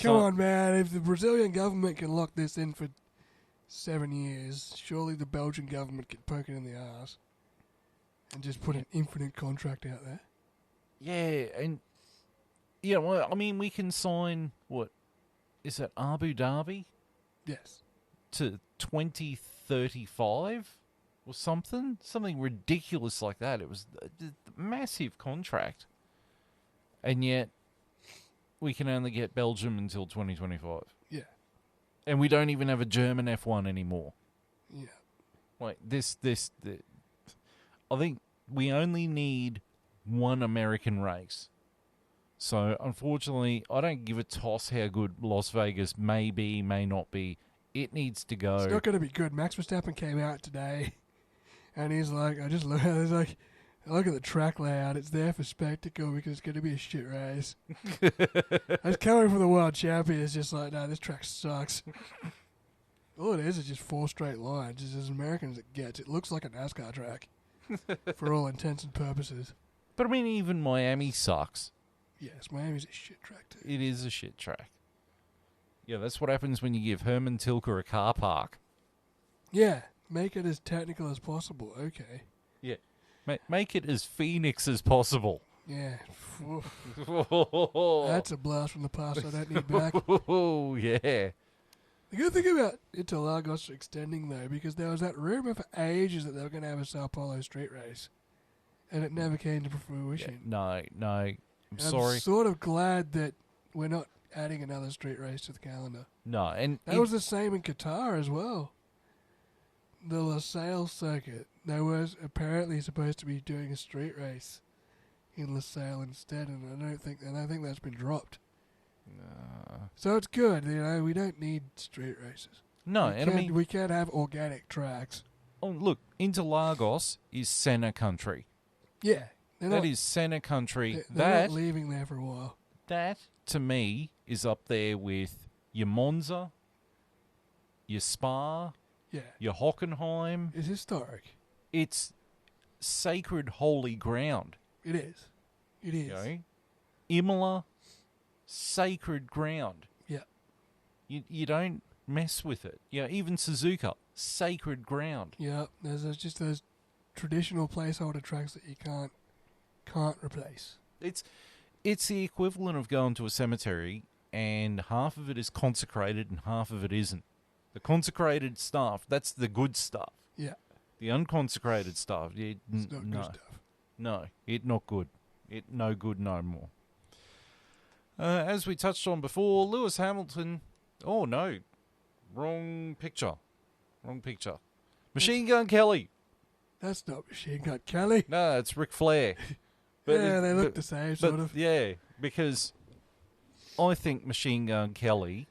Speaker 1: Come on, man. If the Brazilian government can lock this in for 7 years, surely the Belgian government can poke it in the arse and just put an infinite contract out there.
Speaker 2: Yeah, and yeah, well, I mean, we can sign what is it, Abu Dhabi
Speaker 1: Yes.
Speaker 2: to 2035 or something ridiculous like that. It was a massive contract, and yet we can only get Belgium until 2025.
Speaker 1: Yeah.
Speaker 2: And we don't even have a German F1 anymore.
Speaker 1: Yeah.
Speaker 2: Like I think we only need one American race. So, unfortunately, I don't give a toss how good Las Vegas may be, may not be. It needs to go.
Speaker 1: It's not going to be good. Max Verstappen came out today, and he's like, I look at the track layout. It's there for spectacle because it's going to be a shit race. It's coming from the world champion. It's just like, no, this track sucks. All it is just 4 straight lines. It's as American as it gets. It looks like a NASCAR track for all intents and purposes.
Speaker 2: But, I mean, even Miami sucks.
Speaker 1: Yes, Miami's a shit track too.
Speaker 2: It is a shit track. Yeah, that's what happens when you give Herman Tilke a car park.
Speaker 1: Yeah, make it as technical as possible. Okay.
Speaker 2: Yeah. Make it as Phoenix as possible.
Speaker 1: Yeah. That's a blast from the past I don't need back.
Speaker 2: Oh, yeah.
Speaker 1: The good thing about Interlagos extending, though, because there was that rumour for ages that they were going to have a Sao Paulo street race, and it never came to fruition.
Speaker 2: No. I'm
Speaker 1: And
Speaker 2: sorry.
Speaker 1: I'm sort of glad that we're not adding another street race to the calendar.
Speaker 2: No, and
Speaker 1: That was the same in Qatar as well. The LaSalle circuit. They were apparently supposed to be doing a street race in LaSalle instead, and I don't think that's been dropped. So it's good, you know. We don't need street races.
Speaker 2: no, and I mean,
Speaker 1: we can't have organic tracks.
Speaker 2: oh, look, Interlagos is Senna country.
Speaker 1: Yeah,
Speaker 2: That is Senna country.
Speaker 1: They're not leaving there for a while.
Speaker 2: That to me is up there with your Monza, your Spa,
Speaker 1: Yeah,
Speaker 2: your Hockenheim.
Speaker 1: it's historic.
Speaker 2: It's sacred holy ground.
Speaker 1: It is. It is.
Speaker 2: You know? Imola, sacred ground.
Speaker 1: Yeah.
Speaker 2: You don't mess with it. Yeah, even Suzuka, sacred ground.
Speaker 1: Yeah, there's just those traditional placeholder tracks that you can't replace.
Speaker 2: It's the equivalent of going to a cemetery and half of it is consecrated and half of it isn't. The consecrated stuff, that's the good stuff.
Speaker 1: Yeah,
Speaker 2: The unconsecrated stuff,
Speaker 1: it's not
Speaker 2: no,
Speaker 1: good stuff.
Speaker 2: no, it not good. It no good no more. As we touched on before, Lewis Hamilton. Oh no, wrong picture. Machine Gun Kelly.
Speaker 1: That's not Machine Gun Kelly.
Speaker 2: No, it's Ric Flair.
Speaker 1: Yeah, they look the same,
Speaker 2: but
Speaker 1: sort of.
Speaker 2: yeah, because I think Machine Gun Kelly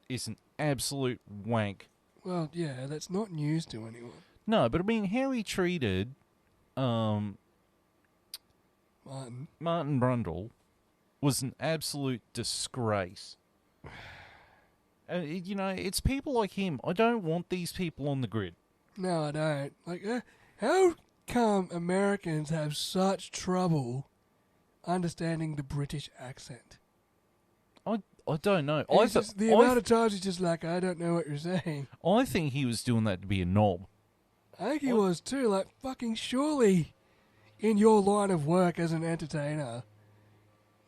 Speaker 2: is an absolute wank.
Speaker 1: Well, yeah, that's not news to anyone.
Speaker 2: No, but I mean, how he treated
Speaker 1: Martin.
Speaker 2: Martin Brundle was an absolute disgrace. You know, it's people like him. I don't want these people on the grid.
Speaker 1: No, I don't. Like, how come Americans have such trouble understanding the British accent?
Speaker 2: I don't know.
Speaker 1: It's just the amount of times he's just like, I don't know what you're saying.
Speaker 2: I think he was doing that to be a knob.
Speaker 1: I think he was too. Like, fucking surely, in your line of work as an entertainer,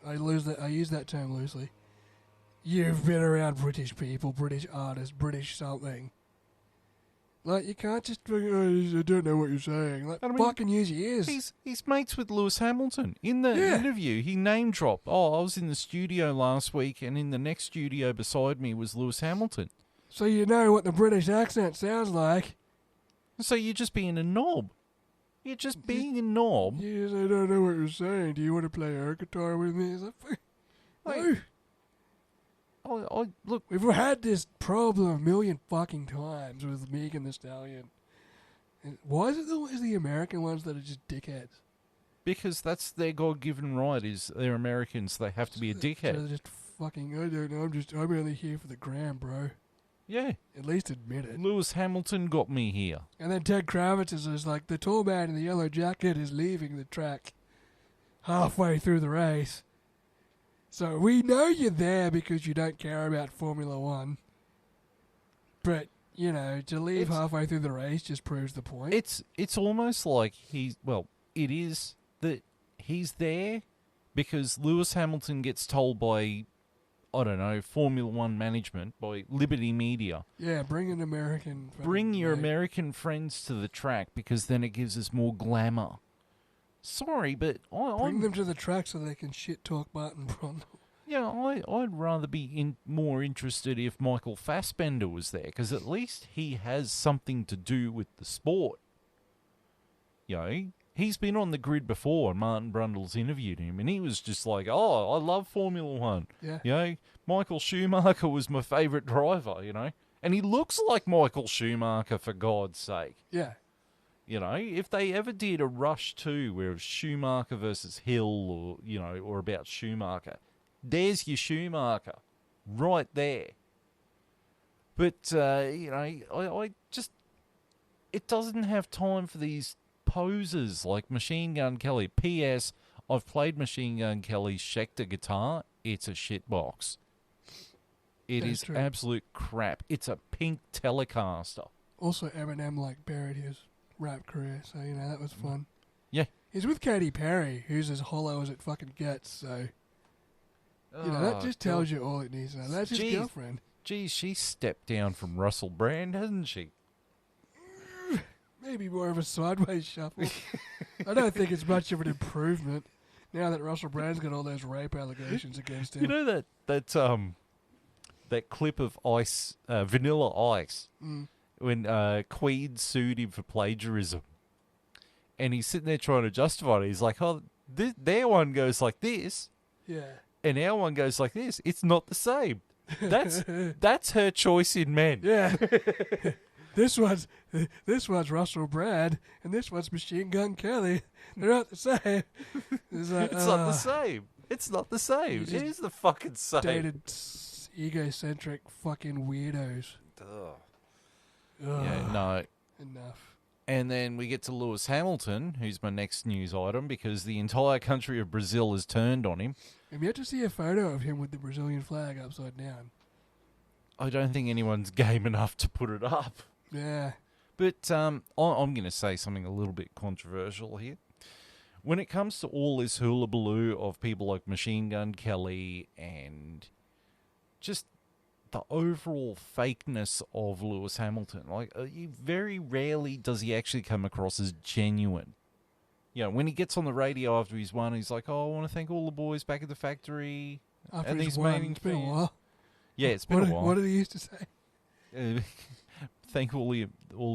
Speaker 1: I use that term loosely. You've been around British people, British artists, British something. Like, you can't just be, I don't know what you're saying. Like,
Speaker 2: I mean,
Speaker 1: fucking use your ears.
Speaker 2: He's mates with Lewis Hamilton. In the interview, he name dropped, I was in the studio last week, and in the next studio beside me was Lewis Hamilton.
Speaker 1: So you know what the British accent sounds like.
Speaker 2: So you're just being a knob. You're just being a knob.
Speaker 1: Yes, I don't know what you're saying. Do you want to play air guitar with me? Is that no.
Speaker 2: Look,
Speaker 1: We've had this problem a million fucking times with Megan Thee Stallion. And why is it always the American ones that are just dickheads?
Speaker 2: because that's their God-given right. Is they're Americans, they have to be a
Speaker 1: So
Speaker 2: dickhead.
Speaker 1: they're just fucking, I don't know, I'm only here for the gram, bro.
Speaker 2: Yeah,
Speaker 1: At least admit it.
Speaker 2: Lewis Hamilton got me here.
Speaker 1: And then Ted Kravitz is like, the tall man in the yellow jacket is leaving the track halfway through the race. So we know you're there because you don't care about Formula One. But, you know, to leave halfway through the race just proves the point.
Speaker 2: It's almost like it is that he's there because Lewis Hamilton gets told by, I don't know, Formula One management, by Liberty Media.
Speaker 1: Yeah, bring an American.
Speaker 2: Bring your
Speaker 1: mate.
Speaker 2: American friends to the track because then it gives us more glamour. Sorry, but
Speaker 1: Bring them to the track so they can shit talk Martin Brundle.
Speaker 2: I'd rather be more interested if Michael Fassbender was there because at least he has something to do with the sport. You know, he's been on the grid before and Martin Brundle's interviewed him and he was just like, I love Formula One.
Speaker 1: Yeah.
Speaker 2: You know, Michael Schumacher was my favourite driver, you know. And he looks like Michael Schumacher, for God's sake.
Speaker 1: Yeah.
Speaker 2: You know, if they ever did a Rush 2 where it was Schumacher versus Hill or, you know, or about Schumacher, there's your Schumacher right there. But, you know, I just, it doesn't have time for these poses like Machine Gun Kelly. P.S. I've played Machine Gun Kelly's Schecter guitar. It's a shitbox. It
Speaker 1: That's
Speaker 2: is
Speaker 1: true.
Speaker 2: absolute crap. It's a pink Telecaster.
Speaker 1: Also, Eminem like buried his rap career, so you know that was fun.
Speaker 2: Yeah.
Speaker 1: He's with Katy Perry, who's as hollow as it fucking gets. So you know that just tells you all it needs to know. That's his
Speaker 2: Jeez.
Speaker 1: girlfriend.
Speaker 2: Geez, she stepped down from Russell Brand, hasn't she?
Speaker 1: Maybe more of a sideways shuffle. I don't think it's much of an improvement now that Russell Brand's got all those rape allegations against him.
Speaker 2: You know that clip of Ice, Vanilla Ice, when Queen sued him for plagiarism, and he's sitting there trying to justify it. He's like, "Oh, their one goes like this,
Speaker 1: Yeah.
Speaker 2: and our one goes like this. It's not the same. That's her choice in men."
Speaker 1: Yeah. This one's Russell Brand, and this one's Machine Gun Kelly. They're not the same. It's like,
Speaker 2: It's not the same. It's not the same.
Speaker 1: just
Speaker 2: It is the fucking same.
Speaker 1: dated egocentric fucking weirdos.
Speaker 2: Ugh.
Speaker 1: Ugh.
Speaker 2: Yeah, no.
Speaker 1: Enough.
Speaker 2: And then we get to Lewis Hamilton, who's my next news item, because the entire country of Brazil has turned on him.
Speaker 1: Have yet to see a photo of him with the Brazilian flag upside down.
Speaker 2: I don't think anyone's game enough to put it up.
Speaker 1: Yeah.
Speaker 2: But I'm going to say something a little bit controversial here. When it comes to all this hullabaloo of people like Machine Gun Kelly and just the overall fakeness of Lewis Hamilton, like very rarely does he actually come across as genuine. You know, when he gets on the radio after he's won, he's like, "Oh, I want to thank all the boys back at the factory
Speaker 1: After
Speaker 2: and
Speaker 1: he's
Speaker 2: these
Speaker 1: won,
Speaker 2: amazing
Speaker 1: it's been a
Speaker 2: fans."
Speaker 1: while.
Speaker 2: Yeah, it's been a while.
Speaker 1: What did he used to say?
Speaker 2: Thank all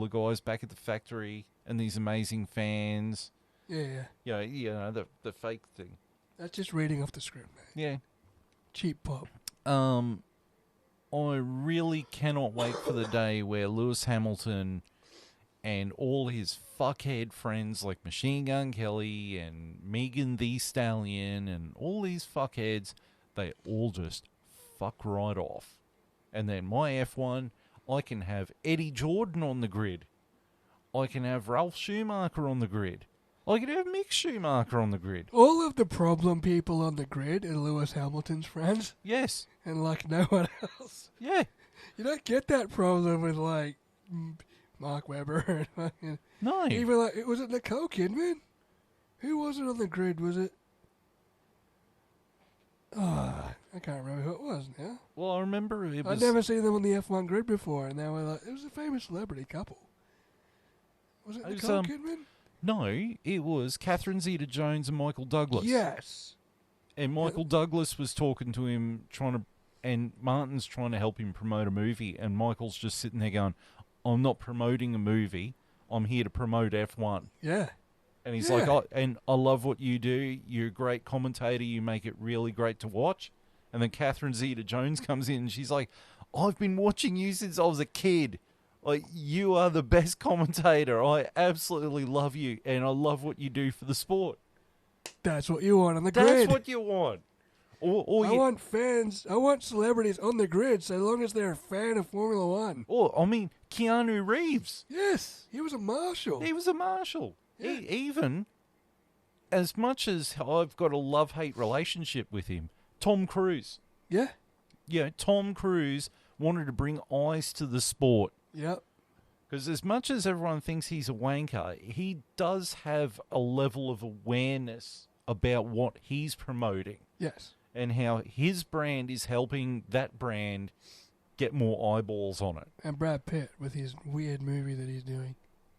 Speaker 2: the guys back at the factory and these amazing fans.
Speaker 1: Yeah.
Speaker 2: You know the fake thing.
Speaker 1: That's just reading off the script, mate.
Speaker 2: Yeah.
Speaker 1: Cheap pop.
Speaker 2: I really cannot wait for the day where Lewis Hamilton and all his fuckhead friends like Machine Gun Kelly and Megan Thee Stallion and all these fuckheads, they all just fuck right off. And then my F1, I can have Eddie Jordan on the grid. I can have Ralph Schumacher on the grid. I can have Mick Schumacher on the grid.
Speaker 1: All of the problem people on the grid are Lewis Hamilton's friends,
Speaker 2: Yes.
Speaker 1: and like no one else.
Speaker 2: Yeah.
Speaker 1: You don't get that problem with like Mark Webber and fucking
Speaker 2: No.
Speaker 1: even like was it Nicole Kidman? Who was it on the grid? Was it? I can't remember who it was now.
Speaker 2: Well, I remember it was...
Speaker 1: I'd never seen them on the F1 grid before, and they were like, it was a famous celebrity couple. Was it
Speaker 2: It was,
Speaker 1: Nicole Kidman?
Speaker 2: No, it was Catherine Zeta-Jones and Michael Douglas.
Speaker 1: Yes.
Speaker 2: And Michael Douglas was talking to him, and Martin's trying to help him promote a movie, and Michael's just sitting there going, I'm not promoting a movie, I'm here to promote F1.
Speaker 1: Yeah.
Speaker 2: And he's
Speaker 1: Yeah.
Speaker 2: like, I love what you do, you're a great commentator, you make it really great to watch. And then Catherine Zeta-Jones comes in, and she's like, I've been watching you since I was a kid. Like, you are the best commentator. I absolutely love you, and I love what you do for the sport.
Speaker 1: That's what you want on the
Speaker 2: That's
Speaker 1: grid.
Speaker 2: what you want. Or
Speaker 1: I want fans. I want celebrities on the grid so long as they're a fan of Formula One.
Speaker 2: I mean, Keanu Reeves.
Speaker 1: Yes, he was a marshal.
Speaker 2: He was a marshal.
Speaker 1: Yeah.
Speaker 2: Even as much as I've got a love-hate relationship with him, Tom Cruise.
Speaker 1: Yeah.
Speaker 2: Yeah, Tom Cruise wanted to bring eyes to the sport.
Speaker 1: Yep.
Speaker 2: Because as much as everyone thinks he's a wanker, he does have a level of awareness about what he's promoting
Speaker 1: Yes.
Speaker 2: and how his brand is helping that brand get more eyeballs on it.
Speaker 1: And Brad Pitt with his weird movie that he's doing.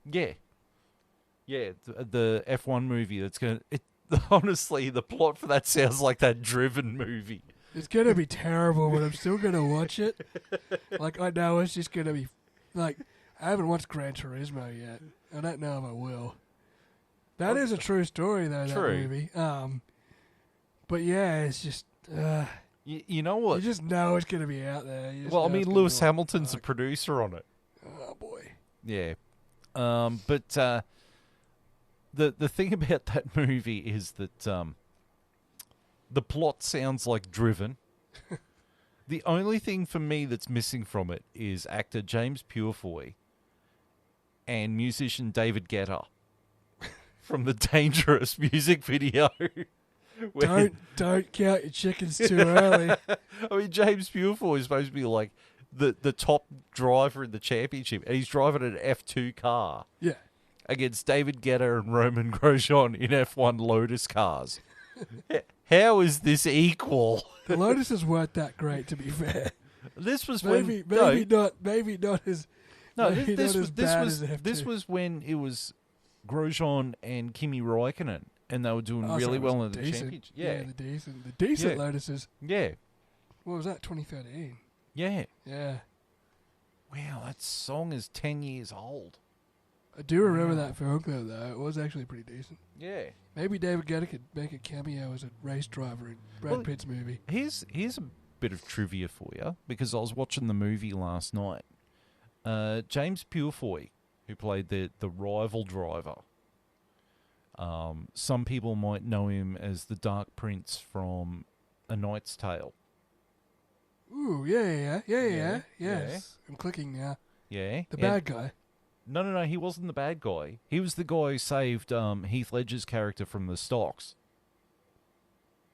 Speaker 2: Yeah. Yeah, the F1 movie that's going to... Honestly, the plot for that sounds like that Driven movie.
Speaker 1: It's going to be terrible, but I'm still going to watch it. Like, I know it's just going to be... Like, I haven't watched Gran Turismo yet. I don't know if I will. That is a true story, though, that
Speaker 2: True.
Speaker 1: movie. But yeah, it's just...
Speaker 2: You know what?
Speaker 1: You just know it's going to be out there. You just
Speaker 2: Well, I
Speaker 1: know
Speaker 2: mean,
Speaker 1: it's gonna
Speaker 2: Lewis
Speaker 1: be like,
Speaker 2: Hamilton's a
Speaker 1: fuck.
Speaker 2: producer on it.
Speaker 1: Oh, boy.
Speaker 2: Yeah. But the thing about that movie is that the plot sounds like Driven. The only thing for me that's missing from it is actor James Purefoy and musician David Guetta from the Dangerous music video. where-
Speaker 1: Don't count your chickens too early.
Speaker 2: I mean, James Purefoy is supposed to be like the top driver in the championship, and he's driving an F2 car
Speaker 1: Yeah.
Speaker 2: against David Guetta and Roman Grosjean in F1 Lotus cars. How is this equal?
Speaker 1: The Lotuses weren't that great, to be fair.
Speaker 2: This was
Speaker 1: Maybe
Speaker 2: when
Speaker 1: maybe not as
Speaker 2: no,
Speaker 1: maybe
Speaker 2: this
Speaker 1: not
Speaker 2: was
Speaker 1: as
Speaker 2: this
Speaker 1: bad
Speaker 2: was
Speaker 1: as F2.
Speaker 2: this was when it was Grosjean and Kimi Räikkönen, and they were doing
Speaker 1: Oh, so
Speaker 2: really
Speaker 1: it was
Speaker 2: well in the
Speaker 1: decent.
Speaker 2: championship. Yeah,
Speaker 1: the decent
Speaker 2: Yeah.
Speaker 1: Lotuses.
Speaker 2: yeah,
Speaker 1: What was that? 2013.
Speaker 2: yeah.
Speaker 1: Yeah,
Speaker 2: Wow, that song is 10 years old.
Speaker 1: I do remember that film clip though. It was actually pretty decent.
Speaker 2: Yeah.
Speaker 1: Maybe David Guetta could make a cameo as a race driver in Brad
Speaker 2: Well,
Speaker 1: Pitt's movie.
Speaker 2: Here's a bit of trivia for you, because I was watching the movie last night. James Purefoy, who played the rival driver, some people might know him as the Dark Prince from A Knight's Tale.
Speaker 1: Ooh, yeah.
Speaker 2: Yeah.
Speaker 1: Yes, I'm clicking now.
Speaker 2: Yeah.
Speaker 1: The
Speaker 2: and-
Speaker 1: bad guy.
Speaker 2: No, he wasn't the bad guy. He was the guy who saved Heath Ledger's character from the stocks.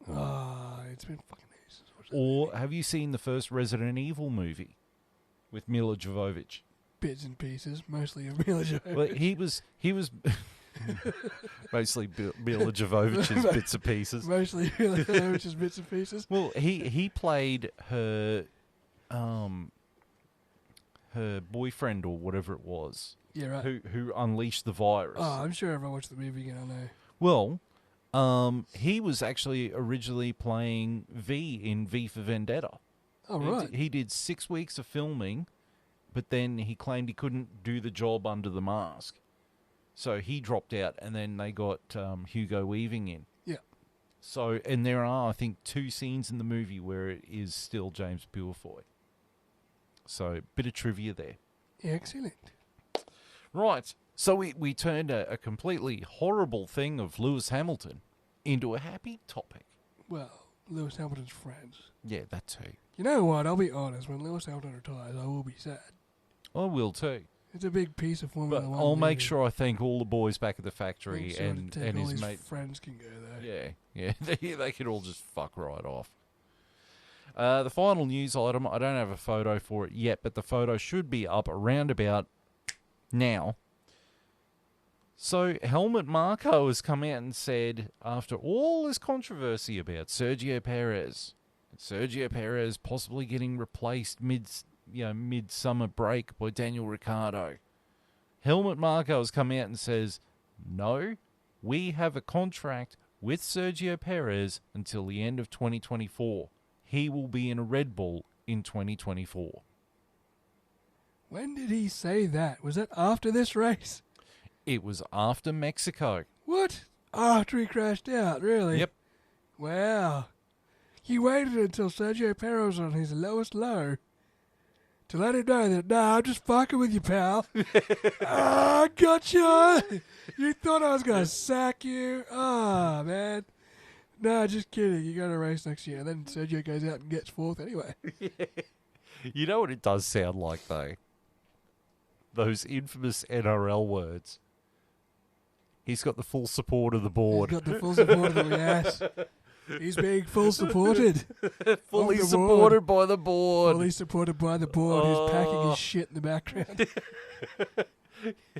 Speaker 1: It's been fucking ages. since I watched that
Speaker 2: Or
Speaker 1: movie.
Speaker 2: have you seen the first Resident Evil movie with Mila Jovovich?
Speaker 1: Bits and pieces, mostly of Mila Jovovich.
Speaker 2: Well, he was mostly Mila Jovovich's bits and pieces.
Speaker 1: Mostly Mila Jovovich's bits and pieces.
Speaker 2: Well, he played her boyfriend or whatever it was,
Speaker 1: Yeah, right.
Speaker 2: who unleashed the virus.
Speaker 1: Oh, I'm sure if I watch the movie again, I'll know.
Speaker 2: Well, he was actually originally playing V in V for Vendetta.
Speaker 1: Oh, right.
Speaker 2: He did 6 weeks of filming, but then he claimed he couldn't do the job under the mask. So he dropped out, and then they got Hugo Weaving in.
Speaker 1: Yeah.
Speaker 2: So, and there are, I think, 2 scenes in the movie where it is still James Purefoy. So, bit of trivia there.
Speaker 1: Excellent.
Speaker 2: Right. So we turned a completely horrible thing of Lewis Hamilton into a happy topic.
Speaker 1: Well, Lewis Hamilton's friends.
Speaker 2: Yeah, that too.
Speaker 1: You know what? I'll be honest. When Lewis Hamilton retires, I will be sad.
Speaker 2: I will too.
Speaker 1: It's a big piece of Formula
Speaker 2: But
Speaker 1: One.
Speaker 2: I'll make
Speaker 1: leaving.
Speaker 2: sure I thank all the boys back at the
Speaker 1: Make
Speaker 2: factory
Speaker 1: sure
Speaker 2: and
Speaker 1: to take all
Speaker 2: his
Speaker 1: his
Speaker 2: mate.
Speaker 1: friends can go there.
Speaker 2: Yeah. They could all just fuck right off. The final news item, I don't have a photo for it yet, but the photo should be up around about now. So Helmut Marko has come out and said, after all this controversy about Sergio Perez possibly getting replaced mid-summer break by Daniel Ricciardo, Helmut Marko has come out and says, no, we have a contract with Sergio Perez until the end of 2024. He will be in a Red Bull in 2024.
Speaker 1: When did he say that? Was that after this race?
Speaker 2: It was after Mexico.
Speaker 1: What? After he crashed out, really?
Speaker 2: Yep.
Speaker 1: Wow. You waited until Sergio Perez was on his lowest low to let him know that, nah, I'm just fucking with you, pal. Ah, gotcha. You thought I was going to sack you? Ah, man. Nah, just kidding. You got to race next year. And then Sergio goes out and gets fourth anyway.
Speaker 2: You know what it does sound like, though? Those infamous NRL words. He's got the full support of the board.
Speaker 1: He's got the full support of the yes. He's being full supported.
Speaker 2: Fully supported by the board.
Speaker 1: Fully supported by the board. He's packing his shit in the background.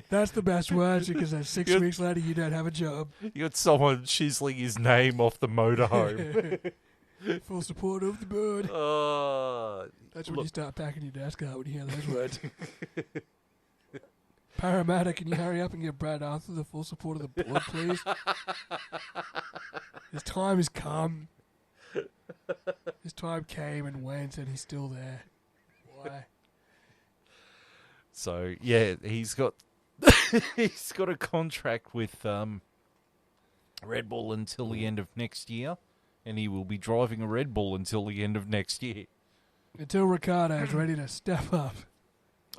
Speaker 1: That's the best words because then 6 weeks later you don't have a job.
Speaker 2: You got someone chiseling his name off the motorhome.
Speaker 1: Full support of the board. That's when you start packing your desk out when you hear those words. Paramedic, can you hurry up and get Brad Arthur the full support of the board, please? His time has come. His time came and went, and he's still there. Why?
Speaker 2: So yeah, he's got he's got a contract with Red Bull until the end of next year, and he will be driving a Red Bull until the end of next year.
Speaker 1: Until Ricciardo is ready to step up.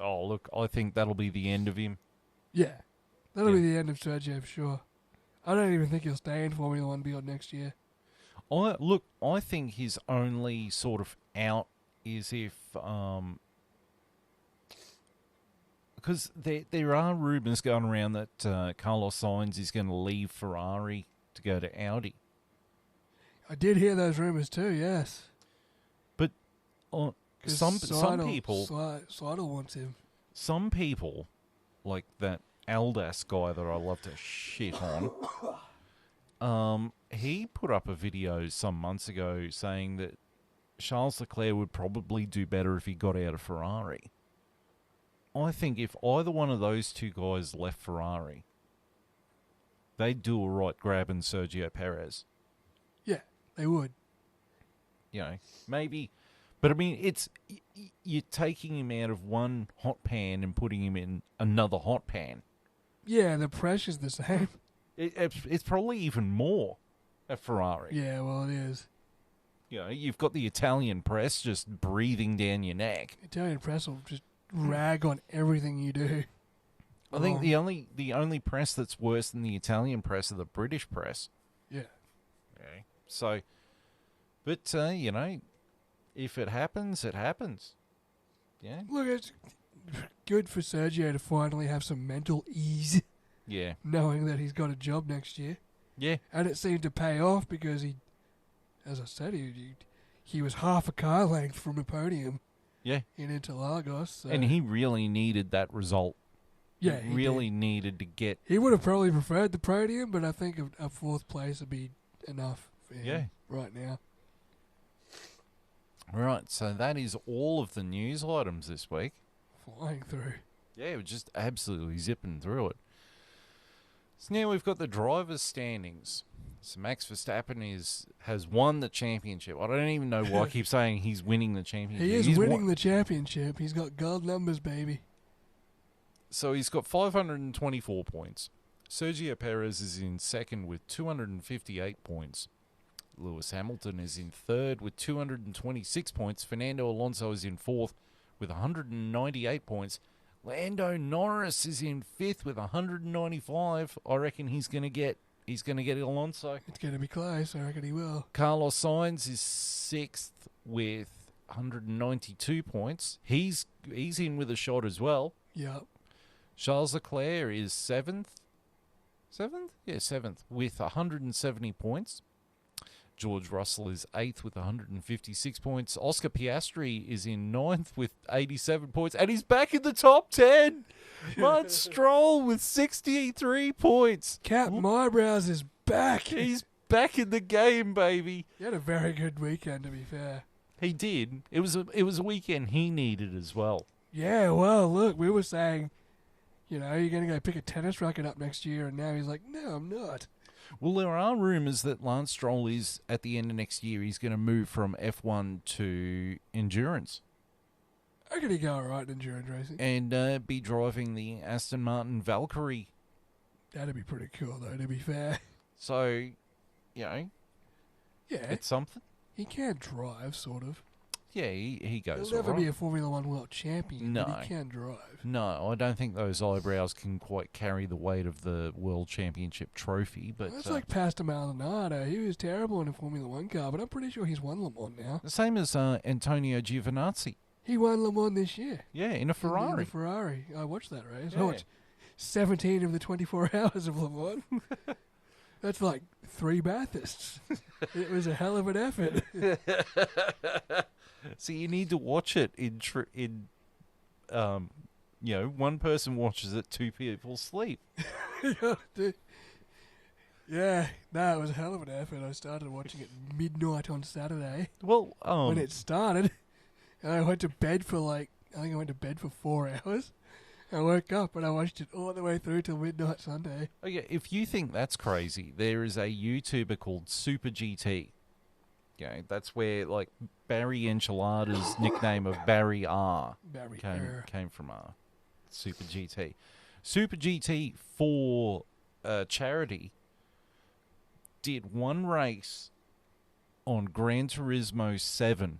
Speaker 2: Oh, look, I think that'll be the end of him.
Speaker 1: Yeah. That'll be the end of Sergio for sure. I don't even think he'll stay in Formula 1 beyond next year.
Speaker 2: I think his only sort of out is if... because there are rumours going around that Carlos Sainz is going to leave Ferrari to go to Audi.
Speaker 1: I did hear those rumours too, yes.
Speaker 2: But some people...
Speaker 1: Seidel wants him.
Speaker 2: Some people, like that Aldas guy that I love to shit on, he put up a video some months ago saying that Charles Leclerc would probably do better if he got out of Ferrari. I think if either one of those two guys left Ferrari, they'd do all right grabbing Sergio Perez.
Speaker 1: Yeah, they would.
Speaker 2: You know, maybe... But, I mean, it's you're taking him out of one hot pan and putting him in another hot pan.
Speaker 1: Yeah, the pressure's the same.
Speaker 2: It's probably even more at Ferrari.
Speaker 1: Yeah, well, it is.
Speaker 2: You know, you've got the Italian press just breathing down your neck.
Speaker 1: Italian press will just rag on everything you do.
Speaker 2: I think the only press that's worse than the Italian press are the British press.
Speaker 1: Yeah.
Speaker 2: Okay. So, but, you know... If it happens, it happens. Yeah.
Speaker 1: Look, it's good for Sergio to finally have some mental ease.
Speaker 2: Yeah.
Speaker 1: Knowing that he's got a job next year.
Speaker 2: Yeah.
Speaker 1: And it seemed to pay off because he, as I said, he was half a car length from a podium.
Speaker 2: Yeah.
Speaker 1: In Interlagos. So.
Speaker 2: And he really needed that result.
Speaker 1: Yeah.
Speaker 2: He really needed to get...
Speaker 1: He would have probably preferred the podium, but I think a fourth place would be enough for him right now.
Speaker 2: Right, so that is all of the news items this week.
Speaker 1: Flying through.
Speaker 2: Yeah, we're just absolutely zipping through it. So now we've got the drivers' standings. So Max Verstappen has won the championship. I don't even know why I keep saying he's winning the championship.
Speaker 1: He is winning the championship. He's got gold numbers, baby.
Speaker 2: So he's got 524 points. Sergio Perez is in second with 258 points. Lewis Hamilton is in third with 226 points. Fernando Alonso is in fourth with 198 points. Lando Norris is in fifth with 195. I reckon he's going to get Alonso.
Speaker 1: It's going to be close. I reckon he will.
Speaker 2: Carlos Sainz is sixth with 192 points. He's in with a shot as well.
Speaker 1: Yep.
Speaker 2: Charles Leclerc is seventh. Yeah, seventh with 170 points. George Russell is 8th with 156 points. Oscar Piastri is in 9th with 87 points. And he's back in the top 10. Lance Stroll with 63 points.
Speaker 1: Captain Eyebrows is back.
Speaker 2: He's back in the game, baby.
Speaker 1: He had a very good weekend, to be fair.
Speaker 2: He did. It was a weekend he needed as well.
Speaker 1: Yeah, well, look, we were saying You know, you're going to go pick a tennis racket up next year, and now he's like, no, I'm not.
Speaker 2: Well, there are rumours that Lance Stroll is, at the end of next year, he's going to move from F1 to endurance
Speaker 1: I could he go all right in endurance racing.
Speaker 2: and be driving the Aston Martin Valkyrie.
Speaker 1: That'd be pretty cool, though, to be fair.
Speaker 2: So, you know,
Speaker 1: Yeah,
Speaker 2: it's something.
Speaker 1: he can drive, sort of.
Speaker 2: Yeah, he goes
Speaker 1: He'll never
Speaker 2: all right.
Speaker 1: be a Formula One world champion, but
Speaker 2: No.
Speaker 1: he can drive.
Speaker 2: No, I don't think those eyebrows can quite carry the weight of the World Championship trophy. But
Speaker 1: That's like Pastor Maldonado. He was terrible in a Formula One car, but I'm pretty sure he's won Le Mans now.
Speaker 2: the same as Antonio Giovinazzi.
Speaker 1: He won Le Mans this year.
Speaker 2: Yeah, in a
Speaker 1: In the
Speaker 2: Ferrari.
Speaker 1: Ferrari. I watched that race.
Speaker 2: Yeah.
Speaker 1: I watched 17 of the 24 hours of Le Mans. That's like 3 Bathursts. It was a hell of an effort.
Speaker 2: So you need to watch it one person watches it, 2 people sleep.
Speaker 1: Yeah, no, it was a hell of an effort. I started watching it midnight on Saturday
Speaker 2: Well,
Speaker 1: when it started. And I went to bed for I think I went to bed for 4 hours. I woke up and I watched it all the way through till midnight Sunday.
Speaker 2: okay, if you think that's crazy, there is a YouTuber called Super GT. That's where like Barry Enchilada's nickname of Barry R
Speaker 1: Barry
Speaker 2: came from Super GT. Super GT for charity did one race on Gran Turismo 7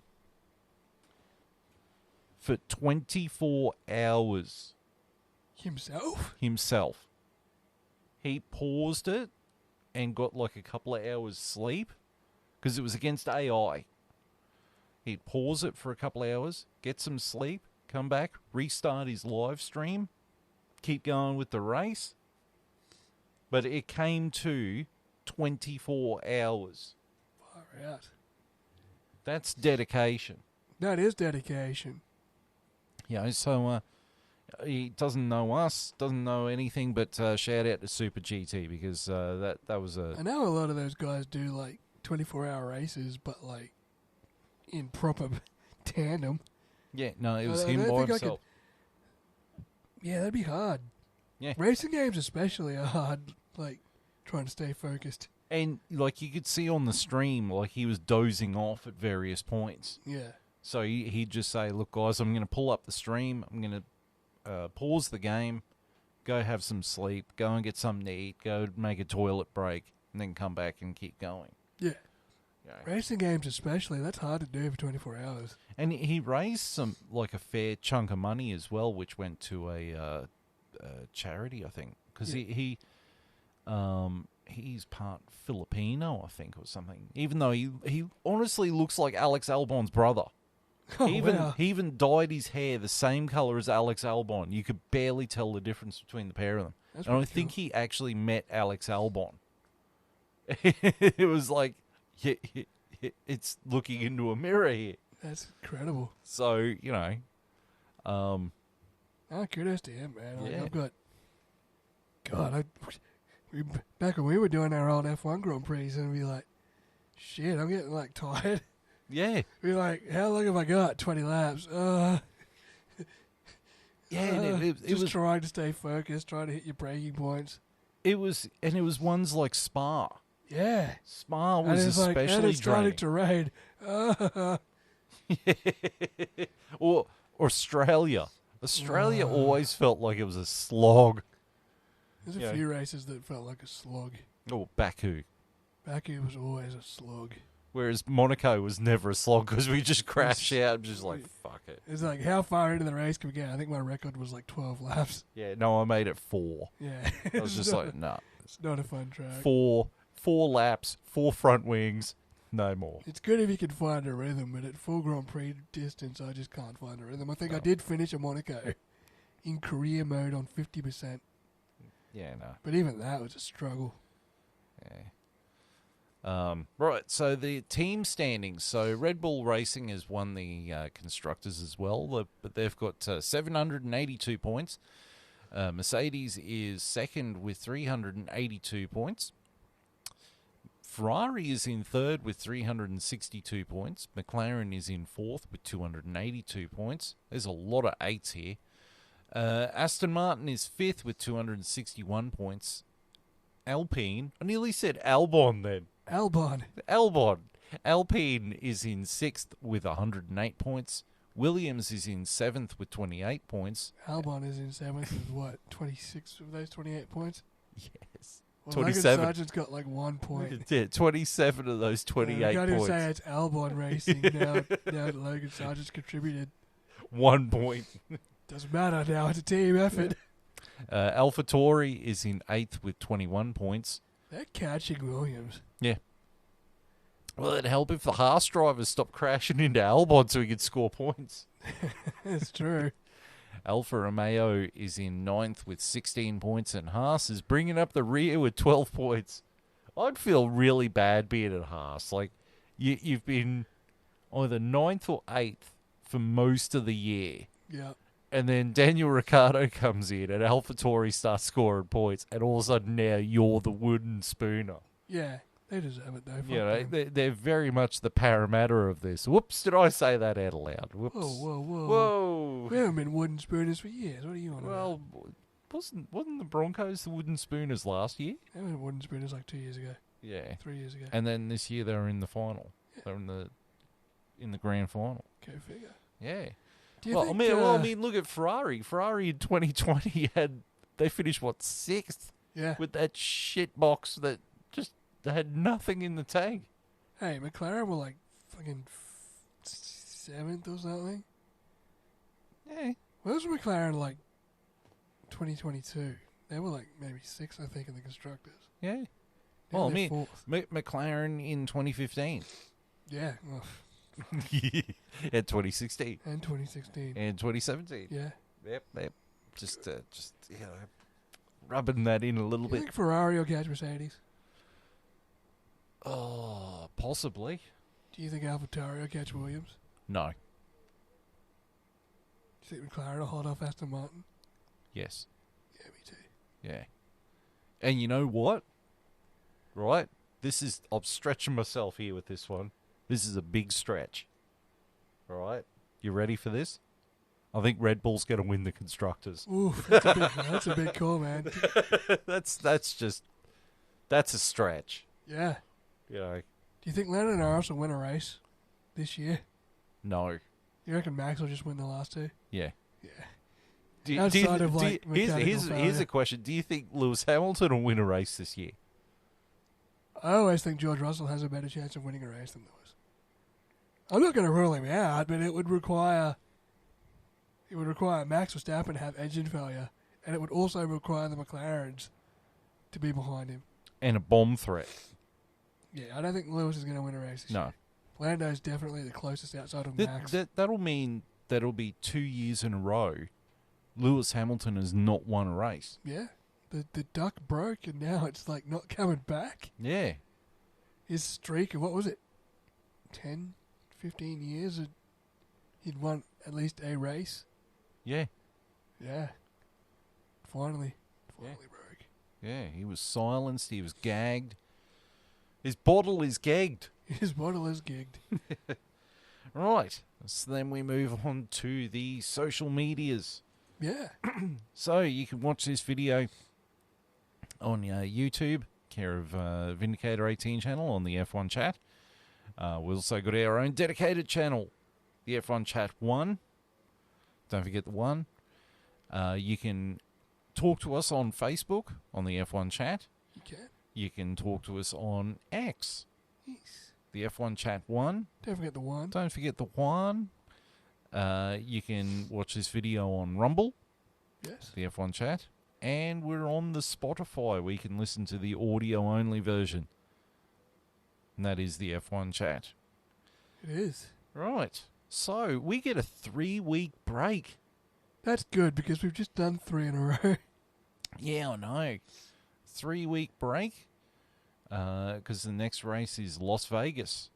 Speaker 2: for 24 hours
Speaker 1: himself.
Speaker 2: He paused it and got like a couple of hours sleep because it was against AI. He'd pause it for a couple of hours, get some sleep, come back, restart his live stream, keep going with the race. But it came to 24 hours.
Speaker 1: Far out.
Speaker 2: That's dedication.
Speaker 1: That is dedication.
Speaker 2: So he doesn't know us, doesn't know anything, but shout out to Super GT because that was a...
Speaker 1: I know a lot of those guys do like 24-hour races, but like in proper tandem.
Speaker 2: Yeah, no, it was
Speaker 1: I
Speaker 2: him
Speaker 1: don't
Speaker 2: by
Speaker 1: think I
Speaker 2: himself.
Speaker 1: Yeah, that'd be hard.
Speaker 2: Yeah.
Speaker 1: Racing games especially are hard, like trying to stay focused.
Speaker 2: And like you could see on the stream, like he was dozing off at various points.
Speaker 1: Yeah.
Speaker 2: So he'd just say, look, guys, I'm going to pull up the stream. I'm going to pause the game, go have some sleep, go and get something to eat, go make a toilet break, and then come back and keep going.
Speaker 1: Yeah.
Speaker 2: Yeah.
Speaker 1: Racing games especially, that's hard to do for 24 hours.
Speaker 2: And he raised a fair chunk of money as well, which went to a charity, I think. Because he's part Filipino, I think, or something. Even though he honestly looks like Alex Albon's brother.
Speaker 1: Oh,
Speaker 2: He even dyed his hair the same color as Alex Albon. You could barely tell the difference between the pair of them.
Speaker 1: That's
Speaker 2: And I
Speaker 1: pretty
Speaker 2: think
Speaker 1: cool.
Speaker 2: he actually met Alex Albon. It was like, it's looking into a mirror here.
Speaker 1: That's incredible.
Speaker 2: So,
Speaker 1: Kudos to him, man.
Speaker 2: Yeah.
Speaker 1: I've got... back when we were doing our old F1 Grand Prix, and we'd be like, shit, I'm getting like tired.
Speaker 2: yeah.
Speaker 1: We'd be like, how long have I got? 20 laps.
Speaker 2: Yeah, and it
Speaker 1: Just
Speaker 2: was
Speaker 1: trying to stay focused, trying to hit your braking points.
Speaker 2: it was ones like Spa.
Speaker 1: Yeah.
Speaker 2: Spa
Speaker 1: And
Speaker 2: was
Speaker 1: it's like, and
Speaker 2: especially
Speaker 1: it's starting
Speaker 2: draining.
Speaker 1: to rain.
Speaker 2: Or Australia. Australia
Speaker 1: Oh.
Speaker 2: always felt like it was a slog.
Speaker 1: There's a
Speaker 2: Yeah.
Speaker 1: few races that felt like a slog.
Speaker 2: Or Baku.
Speaker 1: Baku was always a slog.
Speaker 2: Whereas Monaco was never a slog because we just crashed out and just like, fuck it.
Speaker 1: It's like, how far into the race can we get? I think my record was like 12 laps.
Speaker 2: Yeah, no, I made it 4.
Speaker 1: Yeah.
Speaker 2: I was just like, nah.
Speaker 1: It's not a fun track.
Speaker 2: 4 laps, 4 front wings, no more.
Speaker 1: It's good if you can find a rhythm, but at full Grand Prix distance, I just can't find a rhythm. I think I
Speaker 2: No.
Speaker 1: did finish at Monaco in career mode on 50%,
Speaker 2: Yeah, no.
Speaker 1: but even that was a struggle.
Speaker 2: Yeah. Right, so the team standings. So Red Bull Racing has won the constructors as well, but they've got 782 points. Mercedes is second with 382 points. Ferrari is in third with 362 points. McLaren is in fourth with 282 points. There's a lot of eights here. Aston Martin is 5th with 261 points. Alpine, I nearly said Albon then.
Speaker 1: Albon.
Speaker 2: Albon. Alpine is in 6th with 108 points. Williams is in 7th with 28 points.
Speaker 1: Albon is in 7th with what? 26 of those 28 points?
Speaker 2: Yes.
Speaker 1: Well,
Speaker 2: 27.
Speaker 1: Logan Sargent's got like 1 point.
Speaker 2: Yeah, 27 of those 28
Speaker 1: You can't
Speaker 2: points.
Speaker 1: even say it's Albon racing now that Logan Sargent's contributed.
Speaker 2: 1 point.
Speaker 1: Doesn't matter now, it's a team effort.
Speaker 2: AlphaTauri is in 8th with 21 points.
Speaker 1: They're catching Williams.
Speaker 2: Yeah. Well, it'd help if the Haas drivers stopped crashing into Albon so he could score points.
Speaker 1: It's true.
Speaker 2: Alfa Romeo is in 9th with 16 points, and Haas is bringing up the rear with 12 points. I'd feel really bad being at Haas. Like, you've been either 9th or 8th for most of the year.
Speaker 1: Yeah.
Speaker 2: And then Daniel Ricciardo comes in and AlphaTauri starts scoring points, and all of a sudden now you're the wooden spooner.
Speaker 1: Yeah. They deserve it though. Fuck
Speaker 2: You know,
Speaker 1: them.
Speaker 2: they're very much the Parramatta of this. Whoops, did I say that out loud? Whoops.
Speaker 1: Whoa.
Speaker 2: Whoa.
Speaker 1: We haven't been wooden spooners for years. What are you on about?
Speaker 2: Well, wasn't the Broncos the wooden spooners last year?
Speaker 1: They were wooden spooners like 2 years ago,
Speaker 2: Yeah.
Speaker 1: 3 years ago.
Speaker 2: And then this year they were in the final. They were in the grand final.
Speaker 1: Go figure.
Speaker 2: Yeah.
Speaker 1: Do you
Speaker 2: Well,
Speaker 1: think,
Speaker 2: I mean, look at Ferrari. Ferrari in 2020 they finished 6th
Speaker 1: yeah.
Speaker 2: with that shit box that just had nothing in the tank.
Speaker 1: Hey, McLaren were like fucking 7th or something.
Speaker 2: Yeah.
Speaker 1: Where was McLaren like 2022? They were like maybe 6th, I think, in the constructors.
Speaker 2: Yeah.
Speaker 1: Now
Speaker 2: Well, I
Speaker 1: they're
Speaker 2: mean,
Speaker 1: 4th.
Speaker 2: McLaren in 2015.
Speaker 1: Yeah. Well,
Speaker 2: And 2016.
Speaker 1: and 2016.
Speaker 2: And 2017.
Speaker 1: Yeah.
Speaker 2: Yep. Just you know, rubbing that in a little
Speaker 1: Do you
Speaker 2: bit.
Speaker 1: think Ferrari will catch Mercedes?
Speaker 2: Oh, possibly.
Speaker 1: Do you think AlphaTauri will catch Williams?
Speaker 2: No.
Speaker 1: Do you think McLaren will hold off Aston Martin?
Speaker 2: Yes.
Speaker 1: Yeah, me too.
Speaker 2: Yeah. And you know what? Right? I'm stretching myself here with this one. This is a big stretch. All right? You ready for this? I think Red Bull's going to win the Constructors.
Speaker 1: Oof, that's a big call, man.
Speaker 2: That's a stretch.
Speaker 1: Yeah.
Speaker 2: You know,
Speaker 1: Do you think Lennon Norris will win a race this year?
Speaker 2: no.
Speaker 1: You reckon Max will just win the last two?
Speaker 2: Yeah.
Speaker 1: Yeah. Outside of, like,
Speaker 2: here's
Speaker 1: mechanical
Speaker 2: a
Speaker 1: failure.
Speaker 2: question. Do you think Lewis Hamilton will win a race this year?
Speaker 1: I always think George Russell has a better chance of winning a race than Lewis. I'm not going to rule him out, but it would require Max Verstappen to have engine failure, and it would also require the McLarens to be behind him.
Speaker 2: And a bomb threat.
Speaker 1: Yeah, I don't think Lewis is going to win a race this
Speaker 2: No.
Speaker 1: year. Lando's definitely the closest outside of Max.
Speaker 2: That'll mean that'll be 2 years in a row Lewis Hamilton has not won a race.
Speaker 1: Yeah. The duck broke, and now it's like not coming back.
Speaker 2: Yeah.
Speaker 1: His streak of, what was it, 10, 15 years, he'd won at least a race.
Speaker 2: Yeah.
Speaker 1: Yeah. Finally
Speaker 2: Yeah.
Speaker 1: broke.
Speaker 2: Yeah. He was silenced. He was gagged. His bottle is gagged.
Speaker 1: His bottle is gigged.
Speaker 2: Right. So then we move on to the social medias.
Speaker 1: Yeah.
Speaker 2: So you can watch this video on YouTube, care of Vindicator 18 channel on the F1 chat. We've also got our own dedicated channel, the F1 chat 1. Don't forget the 1. You can talk to us on Facebook on the F1 chat.
Speaker 1: You can.
Speaker 2: You can talk to us on X,
Speaker 1: Yes.
Speaker 2: the F1 chat 1.
Speaker 1: Don't forget the one.
Speaker 2: Don't forget the 1. You can watch this video on Rumble,
Speaker 1: Yes.
Speaker 2: the F1 chat, and we're on the Spotify where you can listen to the audio-only version. And that is the F1 chat.
Speaker 1: It is.
Speaker 2: Right. So, we get a 3-week break.
Speaker 1: That's good because we've just done 3 in a row.
Speaker 2: Yeah, I know. 3-week break. Because the next race is Las Vegas.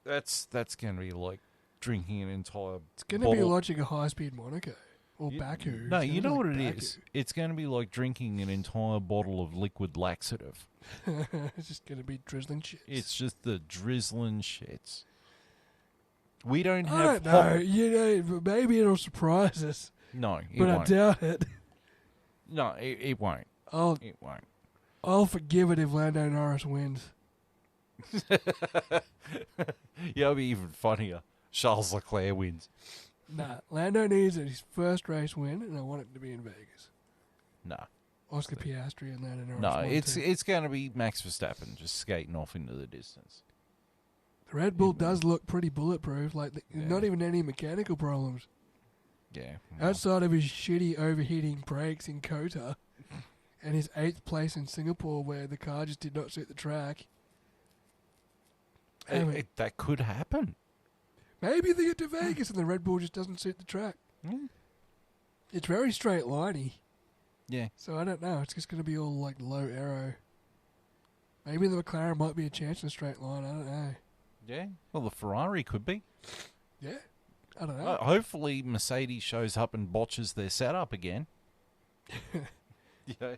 Speaker 2: That's going to be like drinking an entire
Speaker 1: It's going to be watching a high-speed Monaco. Or Baku.
Speaker 2: No,
Speaker 1: It's
Speaker 2: you
Speaker 1: gonna
Speaker 2: know
Speaker 1: be
Speaker 2: what
Speaker 1: like
Speaker 2: it is? It's going to be like drinking an entire bottle of liquid laxative.
Speaker 1: Baku. It's just going to be drizzling shit.
Speaker 2: It's just the drizzling shits. We don't
Speaker 1: I
Speaker 2: have
Speaker 1: don't know. You know, maybe it'll surprise us.
Speaker 2: No, it
Speaker 1: but I
Speaker 2: won't.
Speaker 1: doubt it.
Speaker 2: No, it won't.
Speaker 1: I'll
Speaker 2: It won't.
Speaker 1: I'll forgive it if Lando Norris wins.
Speaker 2: Yeah, it'll be even funnier. Charles Leclerc wins.
Speaker 1: Nah, Lando needs his first race win, and I want it to be in Vegas.
Speaker 2: No.
Speaker 1: Oscar Piastri and Lando Norris.
Speaker 2: No,
Speaker 1: won too.
Speaker 2: it's going to be Max Verstappen just skating off into the distance.
Speaker 1: The Red Bull does look pretty bulletproof. Like
Speaker 2: Yeah.
Speaker 1: not even any mechanical problems
Speaker 2: Yeah.
Speaker 1: outside of his shitty overheating brakes in Kota and his 8th place in Singapore, where the car just did not suit the track.
Speaker 2: That could happen.
Speaker 1: Maybe they get to Vegas and the Red Bull just doesn't suit the track.
Speaker 2: Yeah.
Speaker 1: It's very straight liney,
Speaker 2: Yeah.
Speaker 1: so I don't know. It's just going to be all like low aero. Maybe the McLaren might be a chance in a straight line. I don't know.
Speaker 2: Yeah. Well, the Ferrari could be.
Speaker 1: Yeah, I don't know.
Speaker 2: Hopefully, Mercedes shows up and botches their setup again. Yeah.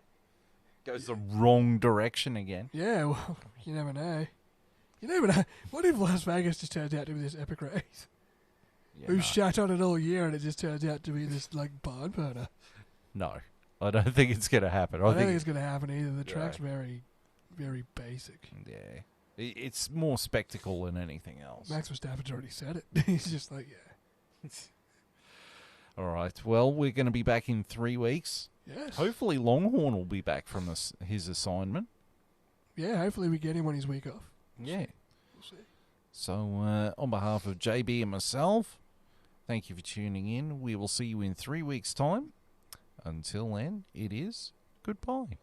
Speaker 2: Goes the wrong direction again.
Speaker 1: Yeah, well, you never know. You never know. What if Las Vegas just turns out to be this epic race?
Speaker 2: Yeah,
Speaker 1: We've
Speaker 2: no.
Speaker 1: shat on it all year and it just turns out to be this like barn burner.
Speaker 2: No. I don't think it's going to happen.
Speaker 1: I don't think it's going to happen either. The
Speaker 2: Yeah.
Speaker 1: track's very, very basic.
Speaker 2: Yeah. It's more spectacle than anything else.
Speaker 1: Max Verstappen's already said it. He's just like, yeah.
Speaker 2: All right. Well, we're going to be back in 3 weeks.
Speaker 1: Yes.
Speaker 2: Hopefully, Longhorn will be back from his assignment.
Speaker 1: Yeah, hopefully we get him on his week off.
Speaker 2: Yeah.
Speaker 1: We'll see.
Speaker 2: So, on behalf of JB and myself, thank you for tuning in. We will see you in 3 weeks' time. Until then, it is goodbye.